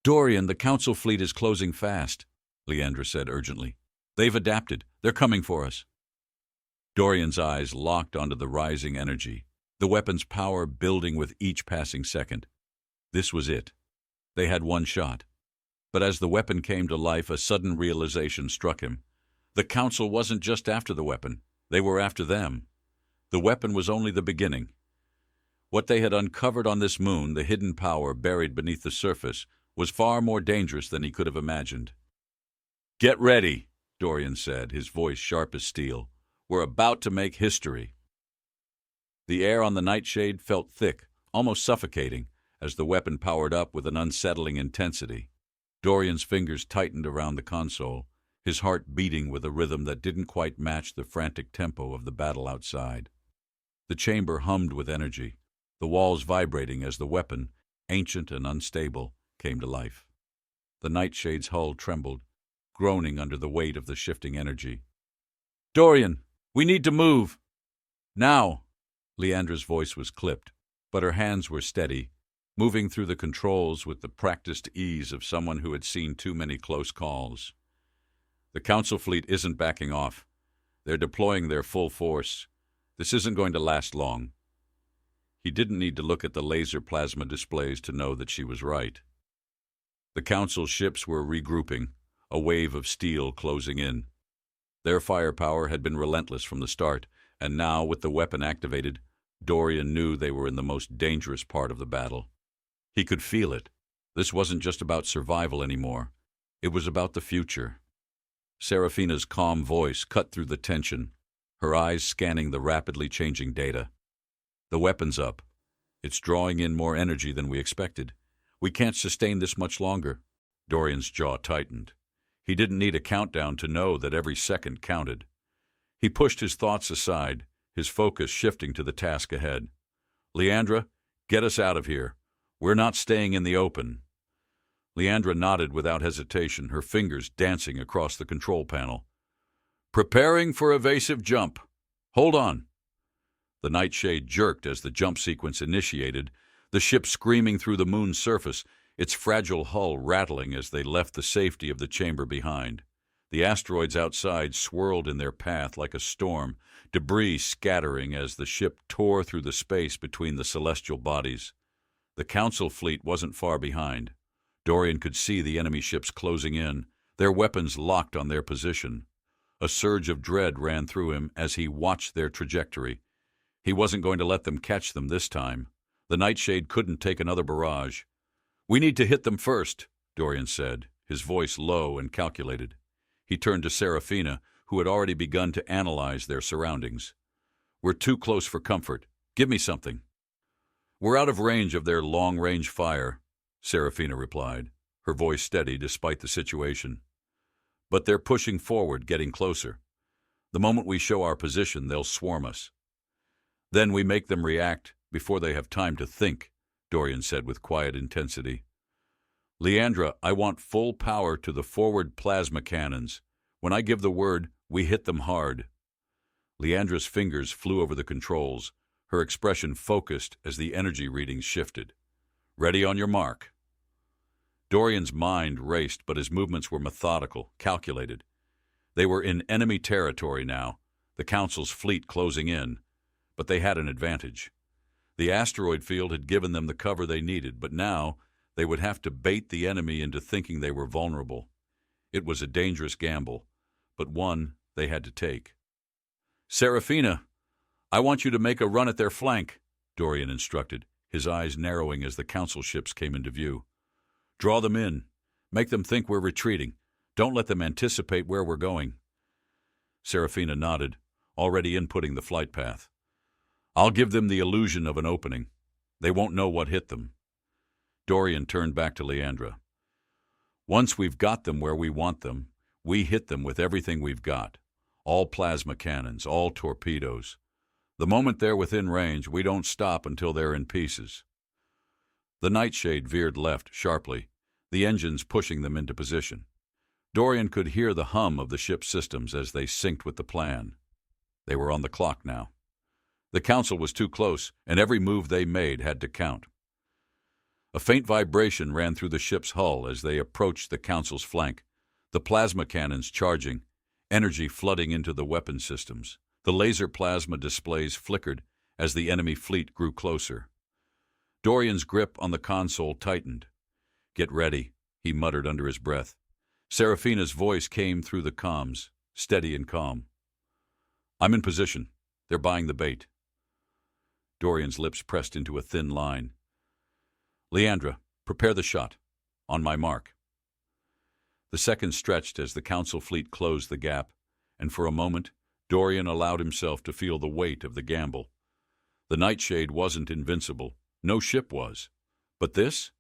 "Dorian, the Council fleet is closing fast," Leandra said urgently. "They've adapted. They're coming for us." Dorian's eyes locked onto the rising energy, the weapon's power building with each passing second. This was it. They had one shot. But as the weapon came to life, a sudden realization struck him. The Council wasn't just after the weapon. They were after them. The weapon was only the beginning. What they had uncovered on this moon, the hidden power buried beneath the surface, was far more dangerous than he could have imagined. "Get ready," Dorian said, his voice sharp as steel. "We're about to make history." The air on the Nightshade felt thick, almost suffocating, as the weapon powered up with an unsettling intensity. Dorian's fingers tightened around the console, his heart beating with a rhythm that didn't quite match the frantic tempo of the battle outside. The chamber hummed with energy, the walls vibrating as the weapon, ancient and unstable, came to life. The Nightshade's hull trembled, groaning under the weight of the shifting energy. "Dorian, we need to move!" "Now!" Leandra's voice was clipped, but her hands were steady, moving through the controls with the practiced ease of someone who had seen too many close calls. "The Council fleet isn't backing off. They're deploying their full force. This isn't going to last long." He didn't need to look at the laser plasma displays to know that she was right. The Council ships were regrouping, a wave of steel closing in. Their firepower had been relentless from the start, and now, with the weapon activated, Dorian knew they were in the most dangerous part of the battle. He could feel it. This wasn't just about survival anymore. It was about the future. Serafina's calm voice cut through the tension, her eyes scanning the rapidly changing data. "The weapon's up. It's drawing in more energy than we expected. We can't sustain this much longer." Dorian's jaw tightened. He didn't need a countdown to know that every second counted. He pushed his thoughts aside, his focus shifting to the task ahead. "Leandra, get us out of here. We're not staying in the open." Leandra nodded without hesitation, her fingers dancing across the control panel. "Preparing for evasive jump. Hold on." The Nightshade jerked as the jump sequence initiated, the ship screaming through the moon's surface, its fragile hull rattling as they left the safety of the chamber behind. The asteroids outside swirled in their path like a storm, debris scattering as the ship tore through the space between the celestial bodies. The Council fleet wasn't far behind. Dorian could see the enemy ships closing in, their weapons locked on their position. A surge of dread ran through him as he watched their trajectory. He wasn't going to let them catch them this time. The Nightshade couldn't take another barrage. "We need to hit them first," Dorian said, his voice low and calculated. He turned to Serafina, who had already begun to analyze their surroundings. "We're too close for comfort. Give me something." "We're out of range of their long-range fire," Serafina replied, her voice steady despite the situation. "But they're pushing forward, getting closer. The moment we show our position, they'll swarm us. Then we make them react before they have time to think," Dorian said with quiet intensity. "Leandra, I want full power to the forward plasma cannons. When I give the word, we hit them hard." Leandra's fingers flew over the controls, her expression focused as the energy readings shifted. "Ready on your mark." Dorian's mind raced, but his movements were methodical, calculated. They were in enemy territory now, the Council's fleet closing in, but they had an advantage. The asteroid field had given them the cover they needed, but now they would have to bait the enemy into thinking they were vulnerable. It was a dangerous gamble, but one they had to take. "Serafina, I want you to make a run at their flank," Dorian instructed, his eyes narrowing as the Council ships came into view. "Draw them in. Make them think we're retreating. Don't let them anticipate where we're going." Serafina nodded, already inputting the flight path. "I'll give them the illusion of an opening. They won't know what hit them." Dorian turned back to Leandra. "Once we've got them where we want them, we hit them with everything we've got. All plasma cannons, all torpedoes. The moment they're within range, we don't stop until they're in pieces." The Nightshade veered left sharply, the engines pushing them into position. Dorian could hear the hum of the ship's systems as they synced with the plan. They were on the clock now. The Council was too close, and every move they made had to count. A faint vibration ran through the ship's hull as they approached the Council's flank, the plasma cannons charging, energy flooding into the weapon systems. The laser plasma displays flickered as the enemy fleet grew closer. Dorian's grip on the console tightened. "Get ready," he muttered under his breath. Serafina's voice came through the comms. steady and calm. "I'm in position. They're buying the bait." Dorian's lips pressed into a thin line. "Leandra, prepare the shot. On my mark." The seconds stretched as the Council fleet closed the gap, and for a moment, Dorian allowed himself to feel the weight of the gamble. The Nightshade wasn't invincible. No ship was. But this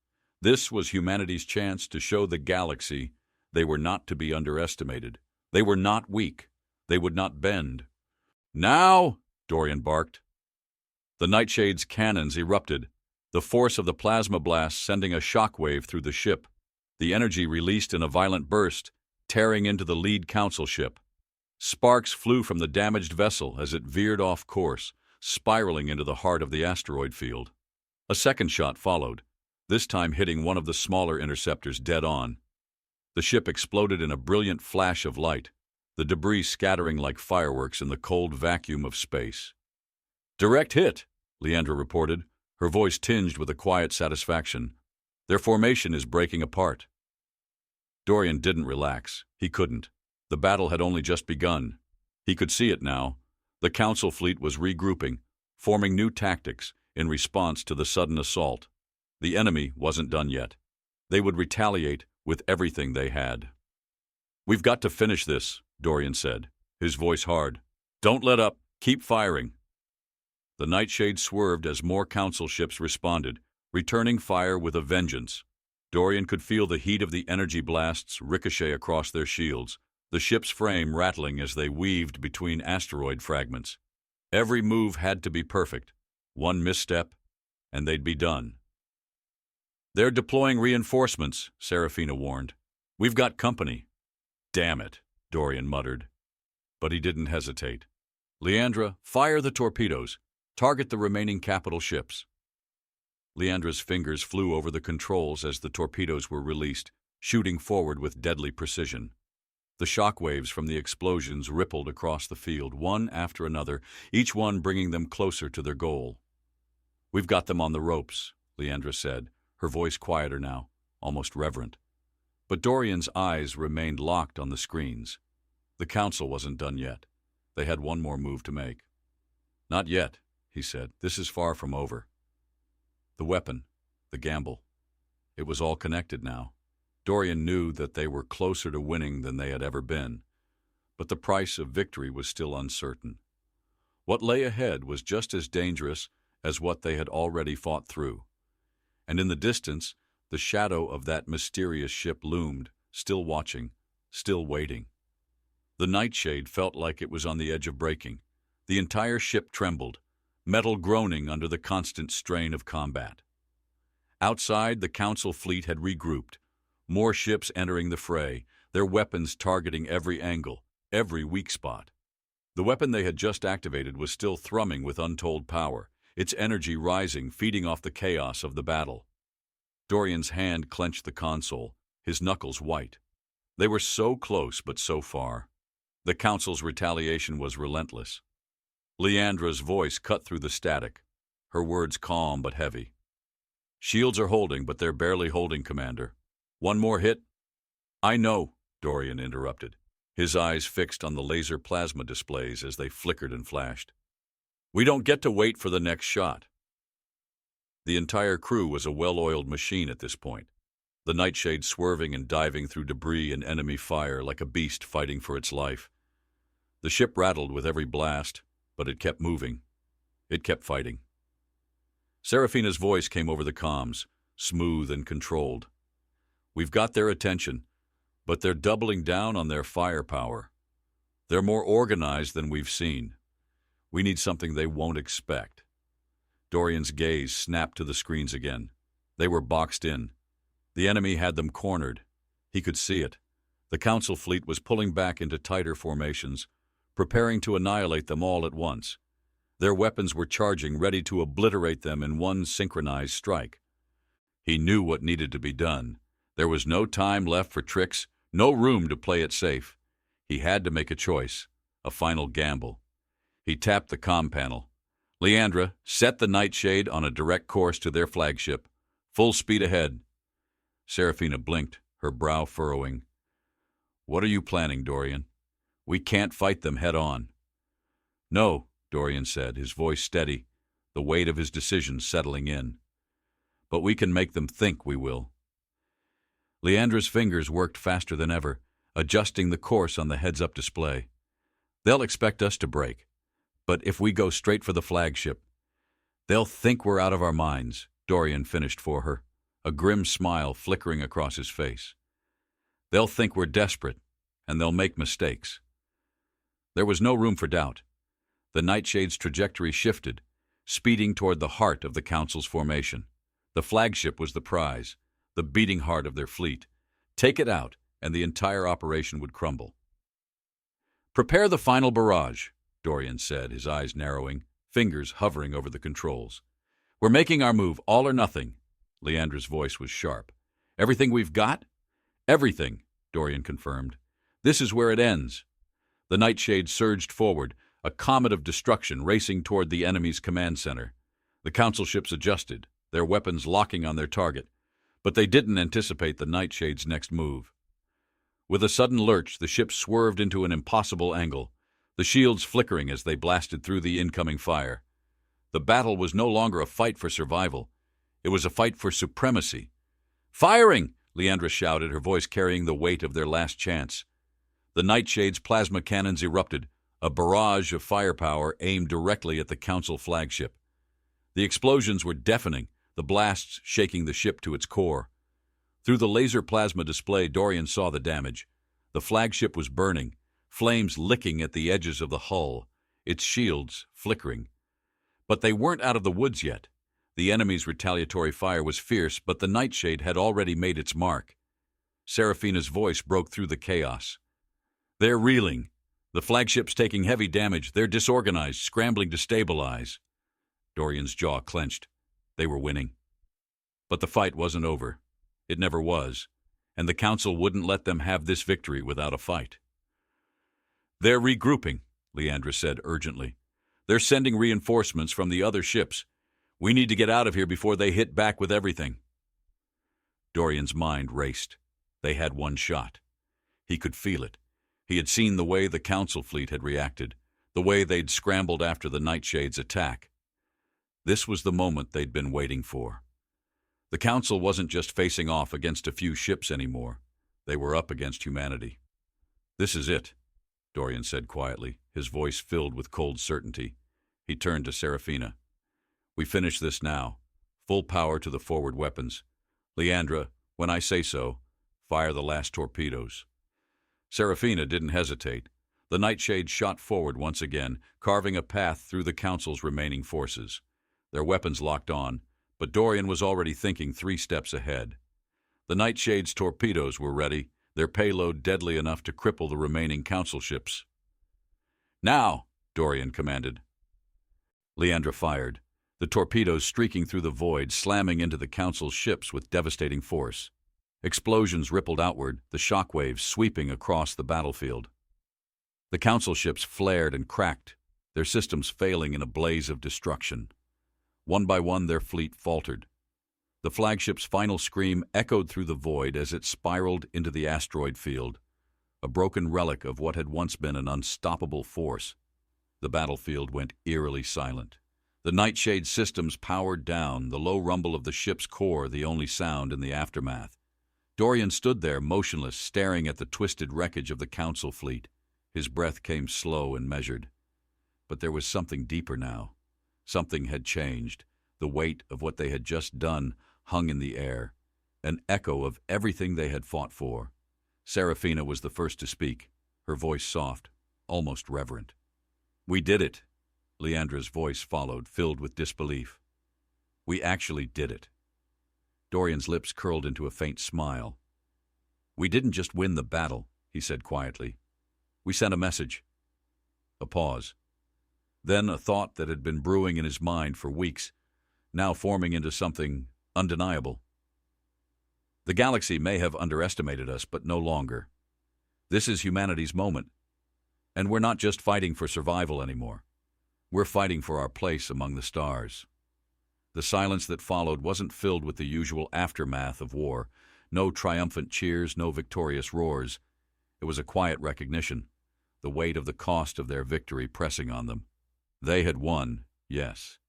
was humanity's chance to show the galaxy they were not to be underestimated. They were not weak. They would not bend. "Now!" Dorian barked. The Nightshade's cannons erupted, the force of the plasma blast sending a shockwave through the ship, the energy released in a violent burst, tearing into the lead Council ship. Sparks flew from the damaged vessel as it veered off course, spiraling into the heart of the asteroid field. A second shot followed, this time hitting one of the smaller interceptors dead on. The ship exploded in a brilliant flash of light, the debris scattering like fireworks in the cold vacuum of space. "Direct hit," Leandra reported, her voice tinged with a quiet satisfaction. "Their formation is breaking apart." Dorian didn't relax. He couldn't. The battle had only just begun. He could see it now. The Council fleet was regrouping, forming new tactics in response to the sudden assault. The enemy wasn't done yet. They would retaliate with everything they had. "We've got to finish this," Dorian said, his voice hard. "Don't let up. Keep firing." The Nightshade swerved as more Council ships responded, returning fire with a vengeance. Dorian could feel the heat of the energy blasts ricochet across their shields, the ship's frame rattling as they weaved between asteroid fragments. Every move had to be perfect. One misstep, and they'd be done. "They're deploying reinforcements," Serafina warned. "We've got company." "Damn it," Dorian muttered. But he didn't hesitate. "Leandra, fire the torpedoes. Target the remaining capital ships." Leandra's fingers flew over the controls as the torpedoes were released, shooting forward with deadly precision. The shockwaves from the explosions rippled across the field, one after another, each one bringing them closer to their goal. "We've got them on the ropes," Leandra said, her voice quieter now, almost reverent. But Dorian's eyes remained locked on the screens. The Council wasn't done yet. They had one more move to make. "Not yet," he said. "This is far from over." The weapon, the gamble. It was all connected now. Dorian knew that they were closer to winning than they had ever been, but the price of victory was still uncertain. What lay ahead was just as dangerous as what they had already fought through. And in the distance, the shadow of that mysterious ship loomed, still watching, still waiting. The Nightshade felt like it was on the edge of breaking. The entire ship trembled, metal groaning under the constant strain of combat. Outside, the Council fleet had regrouped, more ships entering the fray, their weapons targeting every angle, every weak spot. The weapon they had just activated was still thrumming with untold power, its energy rising, feeding off the chaos of the battle. Dorian's hand clenched the console, his knuckles white. They were so close, but so far. The Council's retaliation was relentless. Leandra's voice cut through the static, her words calm but heavy. "Shields are holding, but they're barely holding, Commander. One more hit?" "I know," Dorian interrupted, his eyes fixed on the laser plasma displays as they flickered and flashed. "We don't get to wait for the next shot." The entire crew was a well-oiled machine at this point, the Nightshade swerving and diving through debris and enemy fire like a beast fighting for its life. The ship rattled with every blast, but it kept moving. It kept fighting. Serafina's voice came over the comms, smooth and controlled. "We've got their attention, but they're doubling down on their firepower. They're more organized than we've seen. We need something they won't expect." Dorian's gaze snapped to the screens again. They were boxed in. The enemy had them cornered. He could see it. The Council fleet was pulling back into tighter formations, preparing to annihilate them all at once. Their weapons were charging, ready to obliterate them in one synchronized strike. He knew what needed to be done. There was no time left for tricks, no room to play it safe. He had to make a choice, a final gamble. He tapped the comm panel. "Leandra, set the Nightshade on a direct course to their flagship. Full speed ahead." Serafina blinked, her brow furrowing. "What are you planning, Dorian?" We can't fight them head-on." "No," Dorian said, his voice steady, the weight of his decision settling in. "But we can make them think we will." Leandra's fingers worked faster than ever, adjusting the course on the heads-up display. "They'll expect us to break. But if we go straight for the flagship, they'll think we're out of our minds," Dorian finished for her, a grim smile flickering across his face. "They'll think we're desperate, and they'll make mistakes." There was no room for doubt. The Nightshade's trajectory shifted, speeding toward the heart of the Council's formation. The flagship was the prize, the beating heart of their fleet. Take it out, and the entire operation would crumble. "Prepare the final barrage," Dorian said, his eyes narrowing, fingers hovering over the controls. "We're making our move, all or nothing." Leandra's voice was sharp. "Everything we've got?" "Everything," Dorian confirmed. "This is where it ends." The Nightshade surged forward, a comet of destruction racing toward the enemy's command center. The Council ships adjusted, their weapons locking on their target, but they didn't anticipate the Nightshade's next move. With a sudden lurch, the ship swerved into an impossible angle, the shields flickering as they blasted through the incoming fire. The battle was no longer a fight for survival. It was a fight for supremacy. "Firing!" Leandra shouted, her voice carrying the weight of their last chance. The Nightshade's plasma cannons erupted, a barrage of firepower aimed directly at the Council flagship. The explosions were deafening, the blasts shaking the ship to its core. Through the laser plasma display, Dorian saw the damage. The flagship was burning, flames licking at the edges of the hull, its shields flickering. But they weren't out of the woods yet. The enemy's retaliatory fire was fierce, but the Nightshade had already made its mark. Seraphina's voice broke through the chaos. "They're reeling. The flagship's taking heavy damage. They're disorganized, scrambling to stabilize." Dorian's jaw clenched. They were winning. But the fight wasn't over. It never was, and the Council wouldn't let them have this victory without a fight. "They're regrouping," Leandra said urgently. "They're sending reinforcements from the other ships. We need to get out of here before they hit back with everything." Dorian's mind raced. They had one shot. He could feel it. He had seen the way the Council fleet had reacted, the way they'd scrambled after the Nightshade's attack. This was the moment they'd been waiting for. The Council wasn't just facing off against a few ships anymore. They were up against humanity. "This is it," Dorian said quietly, his voice filled with cold certainty. He turned to Seraphina. "We finish this now. Full power to the forward weapons. Leandra, when I say so, fire the last torpedoes." Seraphina didn't hesitate. The Nightshade shot forward once again, carving a path through the Council's remaining forces. Their weapons locked on, but Dorian was already thinking 3 steps ahead. The Nightshade's torpedoes were ready, their payload deadly enough to cripple the remaining Council ships. "Now!" Dorian commanded. Leandra fired, the torpedoes streaking through the void, slamming into the Council's ships with devastating force. Explosions rippled outward, the shockwaves sweeping across the battlefield. The Council ships flared and cracked, their systems failing in a blaze of destruction. One by one, their fleet faltered. The flagship's final scream echoed through the void as it spiraled into the asteroid field, a broken relic of what had once been an unstoppable force. The battlefield went eerily silent. The Nightshade systems powered down, the low rumble of the ship's core the only sound in the aftermath. Dorian stood there, motionless, staring at the twisted wreckage of the Council fleet. His breath came slow and measured. But there was something deeper now. Something had changed. The weight of what they had just done hung in the air, an echo of everything they had fought for. Seraphina was the first to speak, her voice soft, almost reverent. "We did it," Leandra's voice followed, filled with disbelief. "We actually did it." Dorian's lips curled into a faint smile. "We didn't just win the battle," he said quietly. "We sent a message." A pause. Then a thought that had been brewing in his mind for weeks, now forming into something undeniable. "The galaxy may have underestimated us, but no longer. This is humanity's moment. And we're not just fighting for survival anymore. We're fighting for our place among the stars." The silence that followed wasn't filled with the usual aftermath of war. No triumphant cheers, no victorious roars. It was a quiet recognition. the weight of the cost of their victory pressing on them. They had won, yes,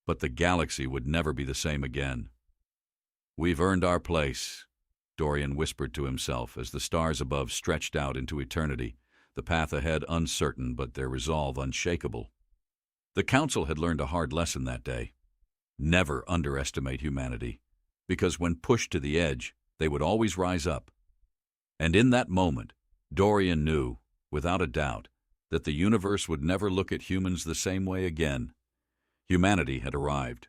but the galaxy would never be the same again. "We've earned our place," Dorian whispered to himself as the stars above stretched out into eternity, the path ahead uncertain but their resolve unshakable. The Council had learned a hard lesson that day. Never underestimate humanity, because when pushed to the edge, they would always rise up. And in that moment, Dorian knew, without a doubt, that the universe would never look at humans the same way again. Humanity had arrived.